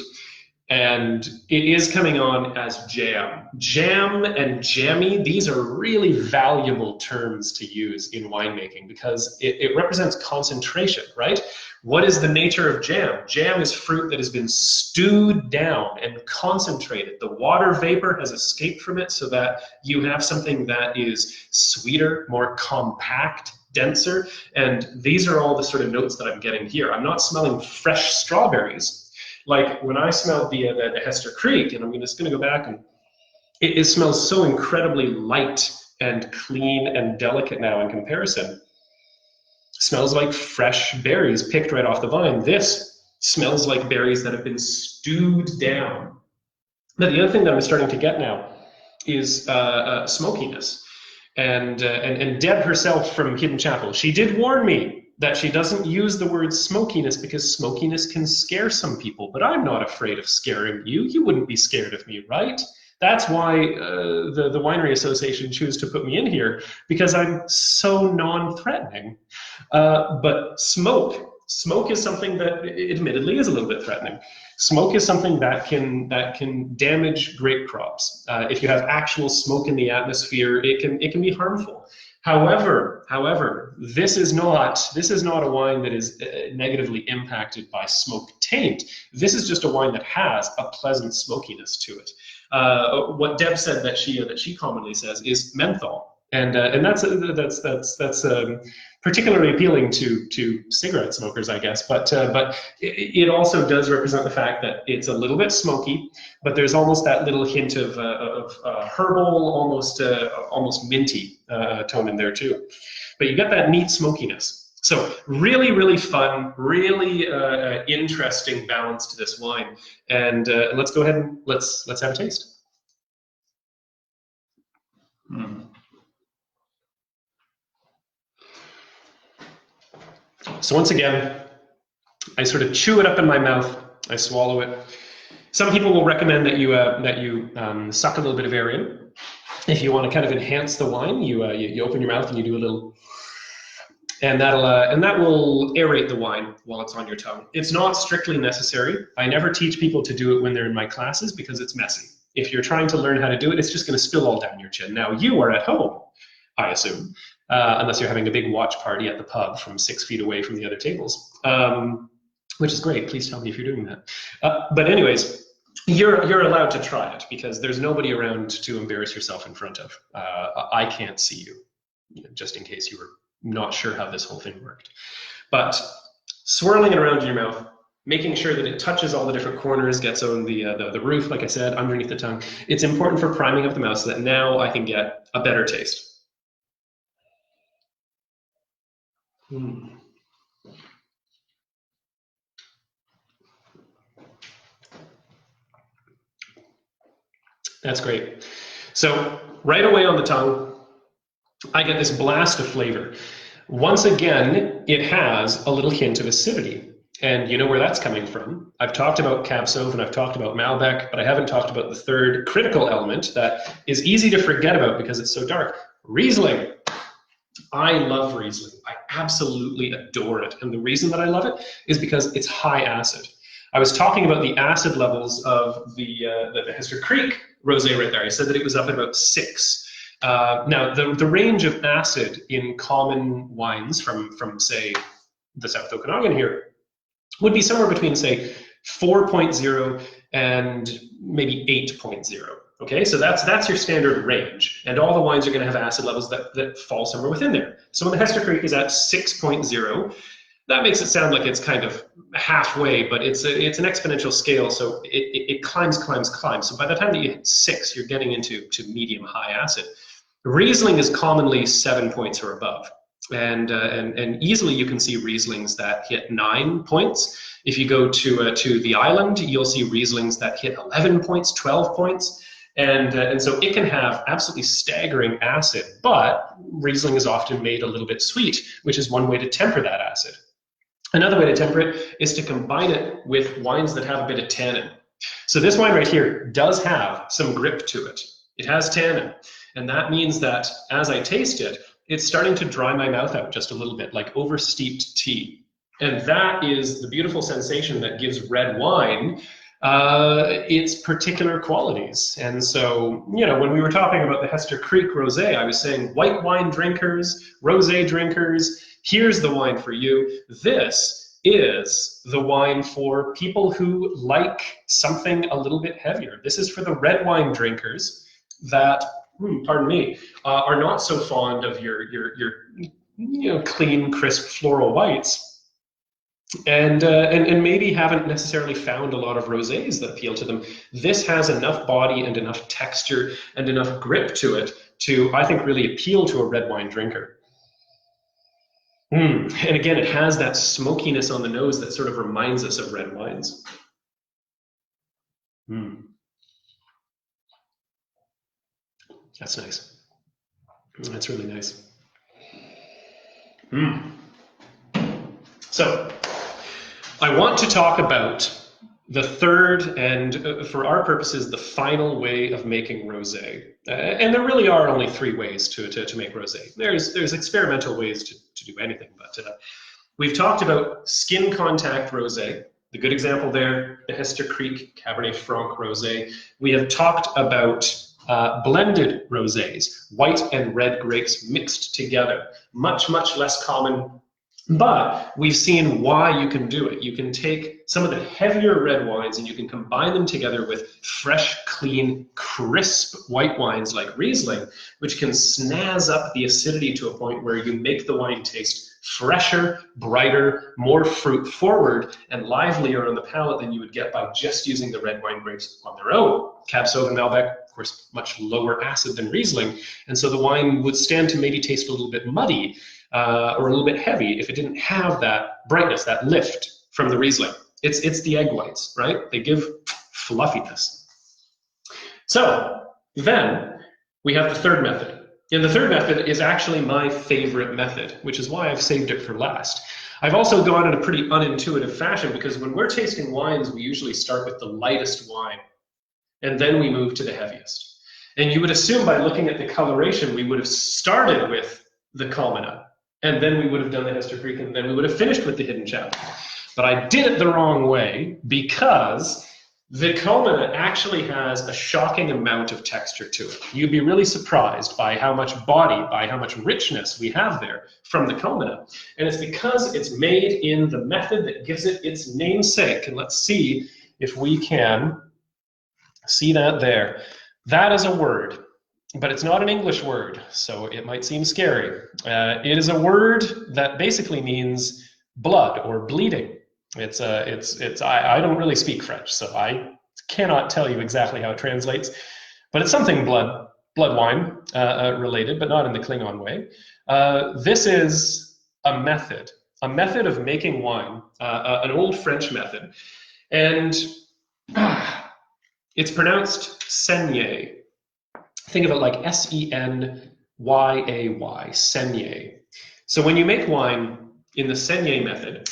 And it is coming on as jam. Jam and jammy, these are really valuable terms to use in winemaking because it represents concentration, right? What is the nature of jam? Jam is fruit that has been stewed down and concentrated. The water vapor has escaped from it so that you have something that is sweeter, more compact, denser. And these are all the sort of notes that I'm getting here. I'm not smelling fresh strawberries. Like when I smelled the Hester Creek, and I'm just going to go back, and it smells so incredibly light and clean and delicate now in comparison. Smells like fresh berries picked right off the vine. This smells like berries that have been stewed down. Now, the other thing that I'm starting to get now is smokiness. And Deb herself from Hidden Chapel, she did warn me that she doesn't use the word smokiness because smokiness can scare some people, but I'm not afraid of scaring you. You wouldn't be scared of me, right? That's why the Winery Association choose to put me in here, because I'm so non-threatening. But smoke is something that admittedly is a little bit threatening. Smoke is something that can damage grape crops. If you have actual smoke in the atmosphere, it can be harmful. However, this is not a wine that is negatively impacted by smoke taint. This is just a wine that has a pleasant smokiness to it. What Deb said that she commonly says is menthol, and that's particularly appealing to cigarette smokers, I guess. But it also does represent the fact that it's a little bit smoky, but there's almost that little hint of herbal, almost minty tone in there too. But you get that neat smokiness. So really, really fun, really interesting balance to this wine. And let's go ahead and let's have a taste. So once again, I sort of chew it up in my mouth. I swallow it. Some people will recommend that you suck a little bit of air in. If you want to kind of enhance the wine, you open your mouth and you do a little, and that will aerate the wine while it's on your tongue. It's not strictly necessary. I never teach people to do it when they're in my classes because it's messy. If you're trying to learn how to do it, it's just going to spill all down your chin. Now you are at home, I assume, unless you're having a big watch party at the pub from 6 feet away from the other tables, which is great. Please tell me if you're doing that. But anyways, you're allowed to try it because there's nobody around to embarrass yourself in front of. I can't see you, just in case you were not sure how this whole thing worked. But swirling it around in your mouth, making sure that it touches all the different corners, gets on the roof, like I said, underneath the tongue. It's important for priming up the mouth so that now I can get a better taste. That's great. So right away on the tongue, I get this blast of flavor. Once again, it has a little hint of acidity. And you know where that's coming from. I've talked about Cab Sauv and I've talked about Malbec, but I haven't talked about the third critical element that is easy to forget about because it's so dark. Riesling. I love Riesling. I absolutely adore it. And the reason that I love it is because it's high acid. I was talking about the acid levels of the Hester Creek Rosé right there. I said that it was up at about 6. Now, the range of acid in common wines from say, the South Okanagan here would be somewhere between, say, 4.0 and maybe 8.0. Okay, so that's your standard range, and all the wines are going to have acid levels that fall somewhere within there. So when the Hester Creek is at 6.0, that makes it sound like it's kind of halfway, but it's an exponential scale, so it climbs. So by the time that you hit 6, you're getting into medium high acid. Riesling is commonly 7 points or above. And easily you can see Rieslings that hit 9 points. If you go to the island, you'll see Rieslings that hit 11 points, 12 points. And so it can have absolutely staggering acid, but Riesling is often made a little bit sweet, which is one way to temper that acid. Another way to temper it is to combine it with wines that have a bit of tannin. So this wine right here does have some grip to it. It has tannin, and that means that as I taste it, it's starting to dry my mouth out just a little bit, like oversteeped tea. And that is the beautiful sensation that gives red wine its particular qualities. And so, you know, when we were talking about the Hester Creek Rosé, I was saying white wine drinkers, rosé drinkers, here's the wine for you. This is the wine for people who like something a little bit heavier. This is for the red wine drinkers that, pardon me, are not so fond of your clean, crisp floral whites. And maybe haven't necessarily found a lot of rosés that appeal to them. This has enough body and enough texture and enough grip to it to, I think, really appeal to a red wine drinker. And again, it has that smokiness on the nose that sort of reminds us of red wines. That's nice. That's really nice. So, I want to talk about the third and, for our purposes, the final way of making rosé. And there really are only 3 ways to make rosé. There's experimental ways to do anything, but we've talked about skin contact rosé. The good example there, the Hester Creek Cabernet Franc rosé. We have talked about blended rosés, white and red grapes mixed together. Much, much less common. But we've seen why you can do it. You can take some of the heavier red wines and you can combine them together with fresh, clean, crisp white wines like Riesling, which can snazz up the acidity to a point where you make the wine taste fresher, brighter, more fruit forward, and livelier on the palate than you would get by just using the red wine grapes on their own. Cab Sauv and Malbec, of course, much lower acid than Riesling, and so the wine would stand to maybe taste a little bit muddy, or a little bit heavy if it didn't have that brightness, that lift from the Riesling. It's the egg whites, right? They give fluffiness. So then we have the third method. And the third method is actually my favorite method, which is why I've saved it for last. I've also gone in a pretty unintuitive fashion because when we're tasting wines, we usually start with the lightest wine, and then we move to the heaviest. And you would assume by looking at the coloration, we would have started with the Culmina, and then we would have done the Hester Creek, and then we would have finished with the Hidden Chapel. But I did it the wrong way because the Culmina actually has a shocking amount of texture to it. You'd be really surprised by how much body, by how much richness we have there from the Culmina. And it's because it's made in the method that gives it its namesake. And let's see if we can see that there. That is a word, but it's not an English word, so it might seem scary. It is a word that basically means blood or bleeding. I don't really speak French, so I cannot tell you exactly how it translates, but it's something blood wine related, but not in the Klingon way. This is a method of making wine, an old French method, and it's pronounced Saignée. Think of it like Seignay, Saignée. So when you make wine in the Saignée method,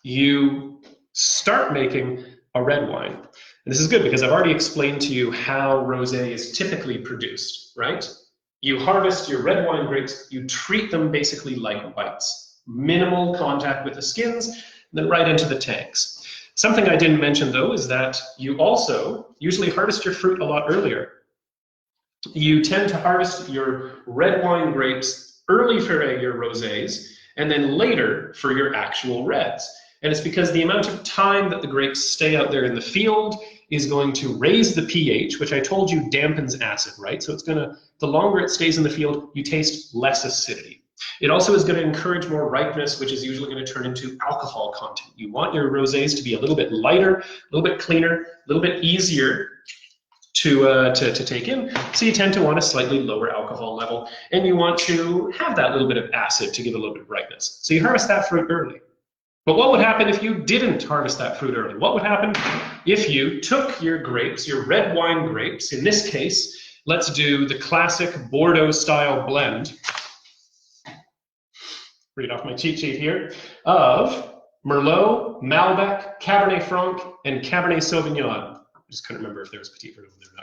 you start making a red wine. And this is good because I've already explained to you how rosé is typically produced, right? You harvest your red wine grapes, you treat them basically like whites. Minimal contact with the skins, then right into the tanks. Something I didn't mention though is that you also usually harvest your fruit a lot earlier. You tend to harvest your red wine grapes early for your rosés and then later for your actual reds. And it's because the amount of time that the grapes stay out there in the field is going to raise the pH, which I told you dampens acid, right? So it's gonna, the longer it stays in the field, you taste less acidity. It also is going to encourage more ripeness, which is usually going to turn into alcohol content. You want your rosés to be a little bit lighter, a little bit cleaner, a little bit easier to take in, so you tend to want a slightly lower alcohol level, and you want to have that little bit of acid to give a little bit of brightness. So you harvest that fruit early. But what would happen if you didn't harvest that fruit early? What would happen if you took your grapes, your red wine grapes, in this case, let's do the classic Bordeaux style blend, read off my cheat sheet here, of Merlot, Malbec, Cabernet Franc, and Cabernet Sauvignon. I just couldn't remember if there was Petit Verdot in there or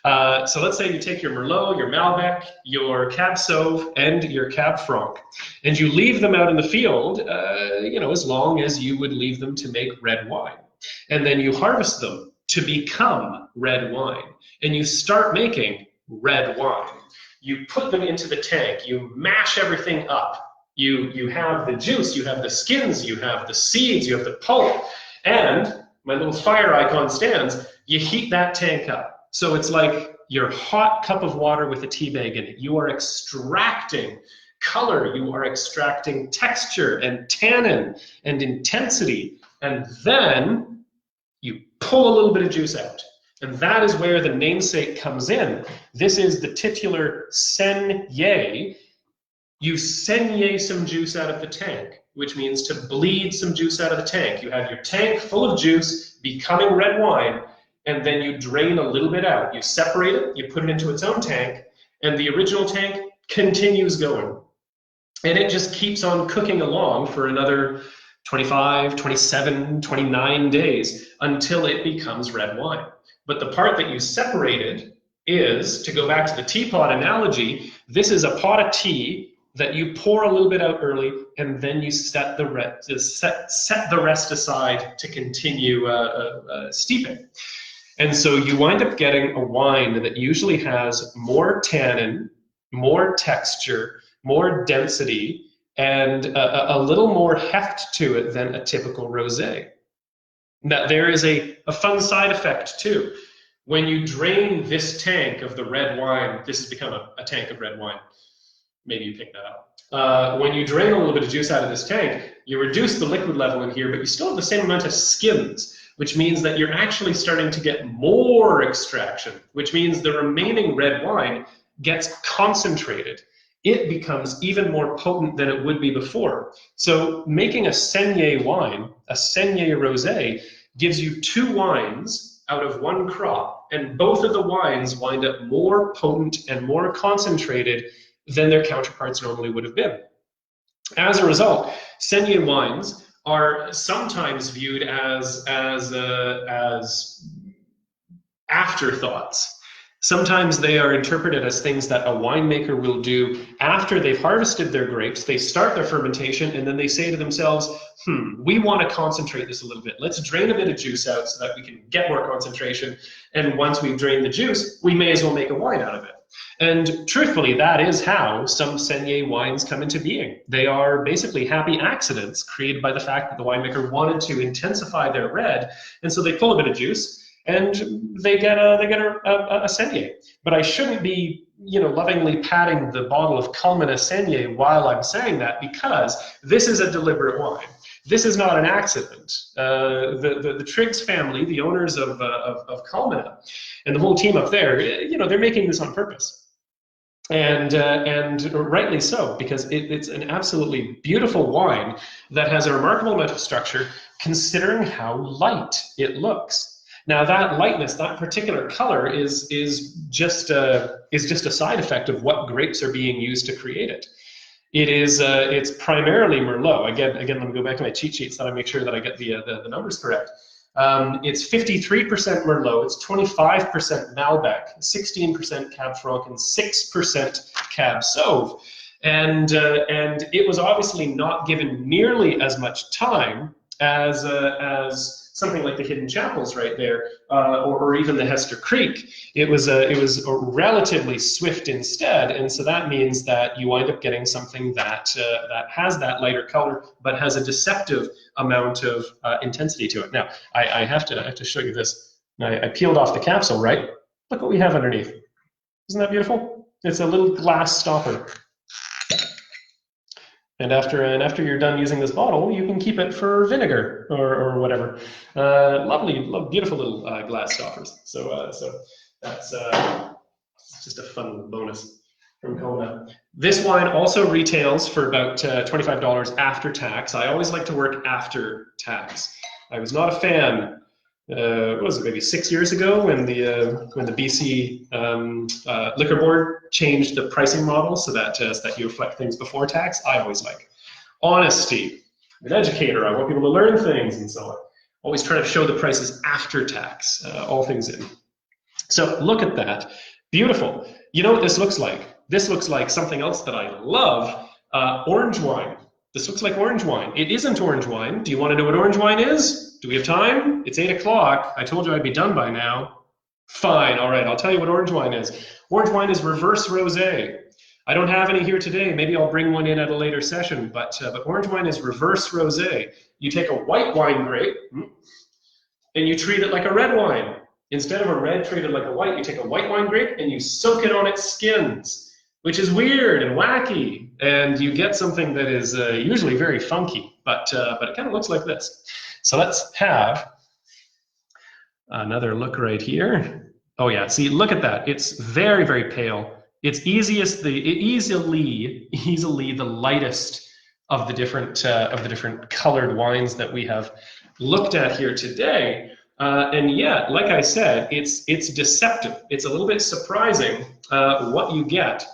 not. So let's say you take your Merlot, your Malbec, your Cab Sauv, and your Cab Franc, and you leave them out in the field, as long as you would leave them to make red wine. And then you harvest them to become red wine, and you start making red wine. You put them into the tank, you mash everything up. You have the juice, you have the skins, you have the seeds, you have the pulp, and my little fire icon stands, you heat that tank up. So it's like your hot cup of water with a tea bag in it. You are extracting color, you are extracting texture and tannin and intensity, and then you pull a little bit of juice out. And that is where the namesake comes in. This is the titular Saignée. You saignée some juice out of the tank, which means to bleed some juice out of the tank. You have your tank full of juice becoming red wine, and then you drain a little bit out. You separate it, you put it into its own tank, and the original tank continues going. And it just keeps on cooking along for another 25, 27, 29 days until it becomes red wine. But the part that you separated is, to go back to the teapot analogy, this is a pot of tea that you pour a little bit out early, and then you set the rest aside to continue steeping. And so you wind up getting a wine that usually has more tannin, more texture, more density, and a little more heft to it than a typical rosé. Now, there is a fun side effect too. When you drain this tank of the red wine, this has become a tank of red wine. Maybe you picked that up. When you drain a little bit of juice out of this tank, you reduce the liquid level in here, but you still have the same amount of skins, which means that you're actually starting to get more extraction, which means the remaining red wine gets concentrated. It becomes even more potent than it would be before. So making a Saignée wine, a Saignée rosé, gives you two wines out of one crop, and both of the wines wind up more potent and more concentrated than their counterparts normally would have been. As a result, Saignée wines are sometimes viewed as afterthoughts. Sometimes they are interpreted as things that a winemaker will do after they've harvested their grapes. They start their fermentation, and then they say to themselves, we want to concentrate this a little bit. Let's drain a bit of juice out so that we can get more concentration. And once we've drained the juice, we may as well make a wine out of it. And truthfully, that is how some Saignée wines come into being. They are basically happy accidents created by the fact that the winemaker wanted to intensify their red, and so they pull a bit of juice, and they get a Saignée. But I shouldn't be, lovingly patting the bottle of Culmina Saignée while I'm saying that, because this is a deliberate wine. This is not an accident. The Triggs family, the owners of Culmina, and the whole team up there, they're making this on purpose. And rightly so, because it's an absolutely beautiful wine that has a remarkable amount of structure, considering how light it looks. Now, that lightness, that particular color, is just a side effect of what grapes are being used to create it. It's primarily Merlot. Again, let me go back to my cheat sheet so that I make sure that I get the numbers correct. It's 53% Merlot, it's 25% Malbec, 16% Cab Franc, and 6% Cab Sauv. And it was obviously not given nearly as much time as something like the Hidden Chapels right there, or even the Hester Creek. It was relatively swift instead, and so that means that you wind up getting something that has that lighter color, but has a deceptive amount of intensity to it. Now, I have to show you this. I peeled off the capsule, right? Look what we have underneath. Isn't that beautiful? It's a little glass stopper. And after you're done using this bottle, you can keep it for vinegar or whatever. Lovely, beautiful little glass stoppers. So That's just a fun little bonus from Culmina. This wine also retails for about $25 after tax. I always like to work after tax. I was not a fan. What was it, maybe 6 years ago when the BC Liquor Board changed the pricing model so that you reflect things before tax. I always like honesty. I'm an educator. I want people to learn things and so on. Always try to show the prices after tax, all things in. So look at that. Beautiful. You know what this looks like? This looks like something else that I love, orange wine. This looks like orange wine. It isn't orange wine. Do you want to know what orange wine is? Do we have time? It's 8 o'clock. I told you I'd be done by now. Fine, all right, I'll tell you what orange wine is. Orange wine is reverse rosé. I don't have any here today. Maybe I'll bring one in at a later session, but orange wine is reverse rosé. You take a white wine grape and you treat it like a red wine. Instead of a red treated like a white, you take a white wine grape and you soak it on its skins, which is weird and wacky, and you get something that is usually very funky, but it kind of looks like this. So let's have another look right here. Oh yeah, see, look at that. It's very, very pale. It's easily the lightest of the different colored wines that we have looked at here today. And yet, like I said, it's deceptive. It's a little bit surprising what you get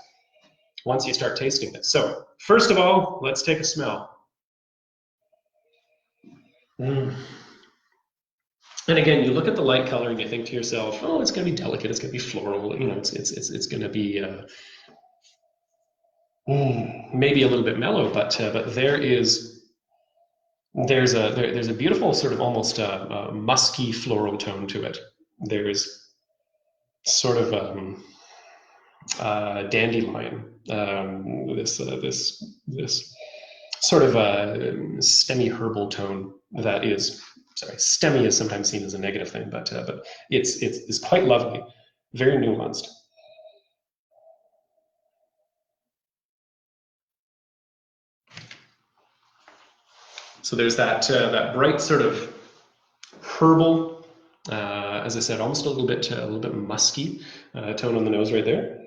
once you start tasting it. So first of all, let's take a smell. And again, you look at the light color and you think to yourself, oh, it's going to be delicate, it's going to be floral, you know, it's going to be maybe a little bit mellow, but there's a beautiful sort of almost musky floral tone to it. There's sort of dandelion, this sort of stemmy herbal tone that is, sorry, stemmy is sometimes seen as a negative thing, but it's quite lovely, very nuanced. So there's that bright sort of herbal, as I said, almost a little bit musky tone on the nose right there.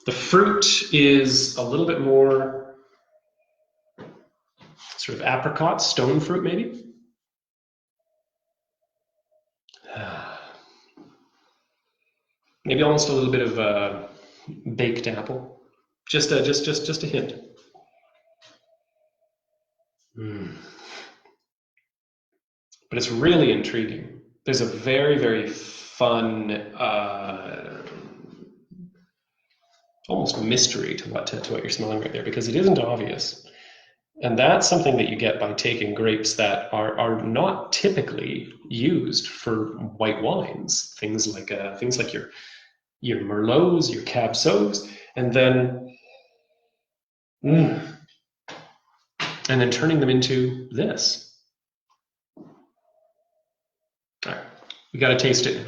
The fruit is a little bit more sort of apricot, stone fruit maybe. Maybe almost a little bit of baked apple. Just a hint. But it's really intriguing. There's a very, very fun, almost mystery to what you're smelling right there, because it isn't obvious. And that's something that you get by taking grapes that are not typically used for white wines. Things like your Merlots, your Cab Sauves, and then turning them into this. All right, we got to taste it.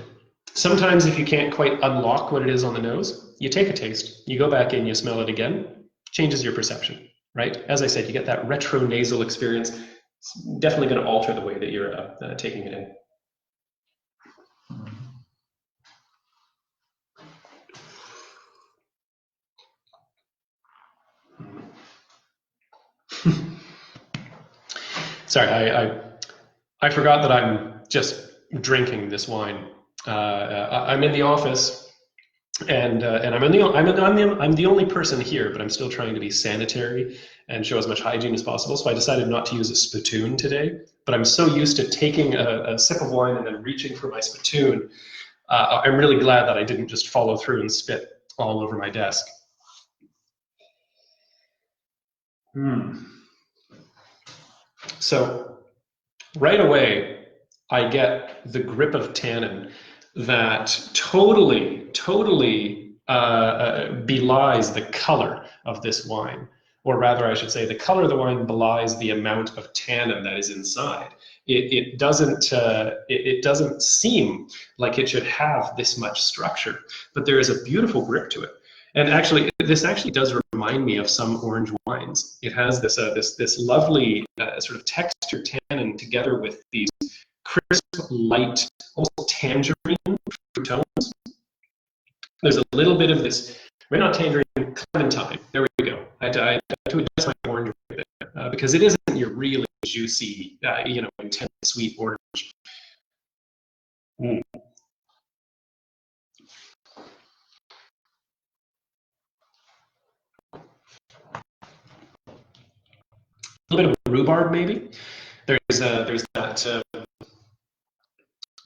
Sometimes if you can't quite unlock what it is on the nose, you take a taste, you go back in, you smell it again, changes your perception, right? As I said, you get that retronasal experience. It's definitely going to alter the way that you're taking it in. Sorry, I forgot that I'm just drinking this wine. I'm in the office, and I'm the only person here, but I'm still trying to be sanitary and show as much hygiene as possible. So I decided not to use a spittoon today. But I'm so used to taking a sip of wine and then reaching for my spittoon. I'm really glad that I didn't just follow through and spit all over my desk. So right away, I get the grip of tannin that totally belies the color of this wine. Or rather, I should say, the color of the wine belies the amount of tannin that is inside. It doesn't seem like it should have this much structure, but there is a beautiful grip to it. And actually, this actually does remind me of some orange wines. It has this lovely sort of texture tannin together with these crisp, light, almost tangerine fruit tones. There's a little bit of this, maybe not tangerine, clementine. There we go. I have to adjust my orange a bit because it isn't your really juicy, intense sweet orange. Mm. A little bit of rhubarb, maybe. There's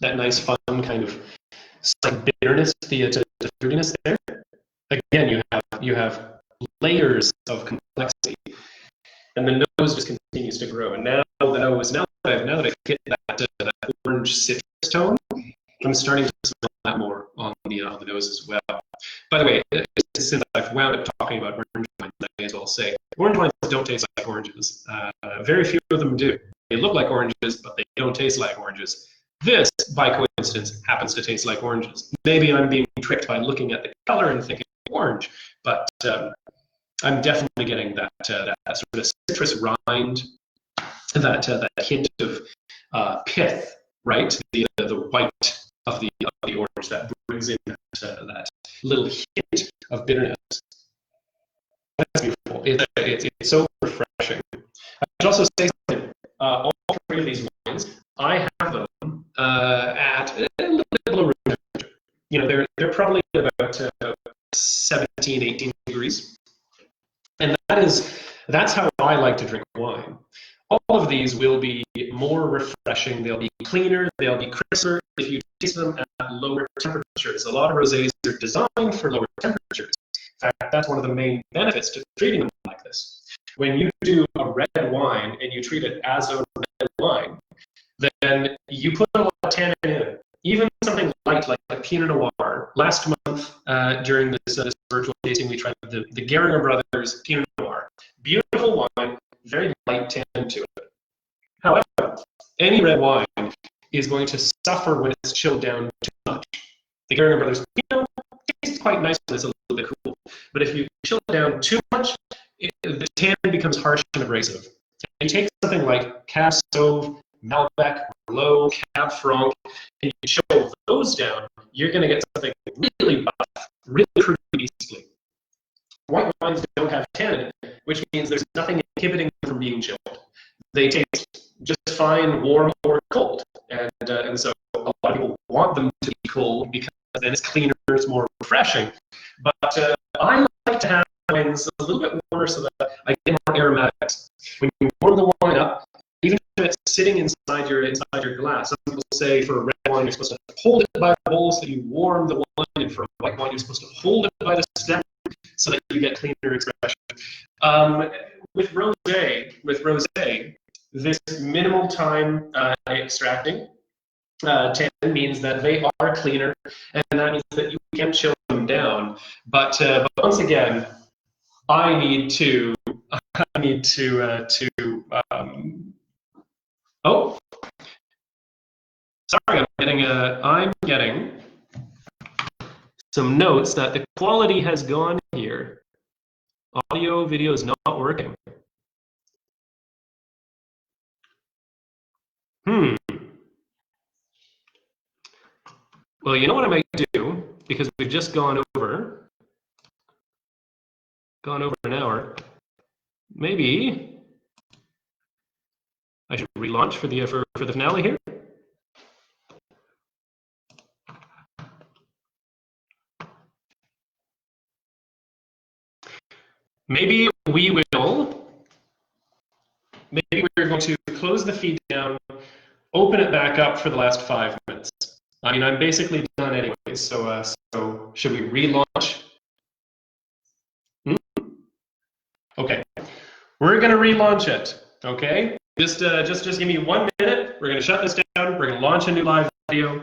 that nice, fun kind of slight bitterness, the fruitiness there. Again, you have layers of complexity, and the nose just continues to grow. And now that I've hit that orange citrus tone, I'm starting to smell that more on the nose as well. By the way, since I've wound up talking about orange wines, I may as well say orange wines don't taste like oranges. Very few of them do. They look like oranges, but they don't taste like oranges. This, by coincidence, happens to taste like oranges. Maybe I'm being tricked by looking at the color and thinking orange, but I'm definitely getting that sort of citrus rind, that hint of pith, right? The white of the orange that brings in that little hint of bitterness. That's beautiful. It's so refreshing. I should also say something. All three of these wines, I have them at a little bit below room temperature. They're probably about 17, 18 degrees, and that's how I like to drink wine. All of these will be more refreshing. They'll be cleaner. They'll be crisper if you taste them at lower temperatures. A lot of rosés are designed for lower temperatures. In fact, that's one of the main benefits to treating them like this. When you do a red wine and you treat it as a red wine, then you put a lot of tannin in it. Even something light like a Pinot Noir. Last month, during this virtual tasting, we tried the Gehringer Brothers Pinot Noir. Beautiful wine, very light tannin to it. However, any red wine is going to suffer when it's chilled down too much. The Gehringer Brothers Pinot tastes quite nice when it's a little bit cool, but if you chill it down too much, the tannin becomes harsh and abrasive. And you take something like Cab Sauv, Malbec, Merlot, Cab Franc, and you chill those down, you're going to get something really buff, really fruity beastly. White wines don't have tannin, which means there's nothing inhibiting them from being chilled. They taste just fine, warm or cold, and so a lot of people want them to be cold because then it's cleaner, it's more refreshing. But I like to have wines a little bit warmer so that I get more aromatics. When you warm the wine up, even if it's sitting inside your glass, some people say for a red wine you're supposed to hold it by the bowl so that you warm the wine, and for a white wine you're supposed to hold it by the stem so that you get cleaner expression. With rosé, this minimal time extracting tannin means that they are cleaner, and that means that you can chill them down. But once again, I need to. Oh, sorry, I'm getting some notes that the quality has gone here. Audio, video is not working. Well, you know what I might do, because we've just gone over an hour. Maybe I should relaunch for the finale here. Maybe we're going to close the feed down, open it back up for the last 5 minutes. I mean, I'm basically done anyways, so should we relaunch? Okay, we're gonna relaunch it, okay? Just give me 1 minute, we're gonna shut this down, we're gonna launch a new live video,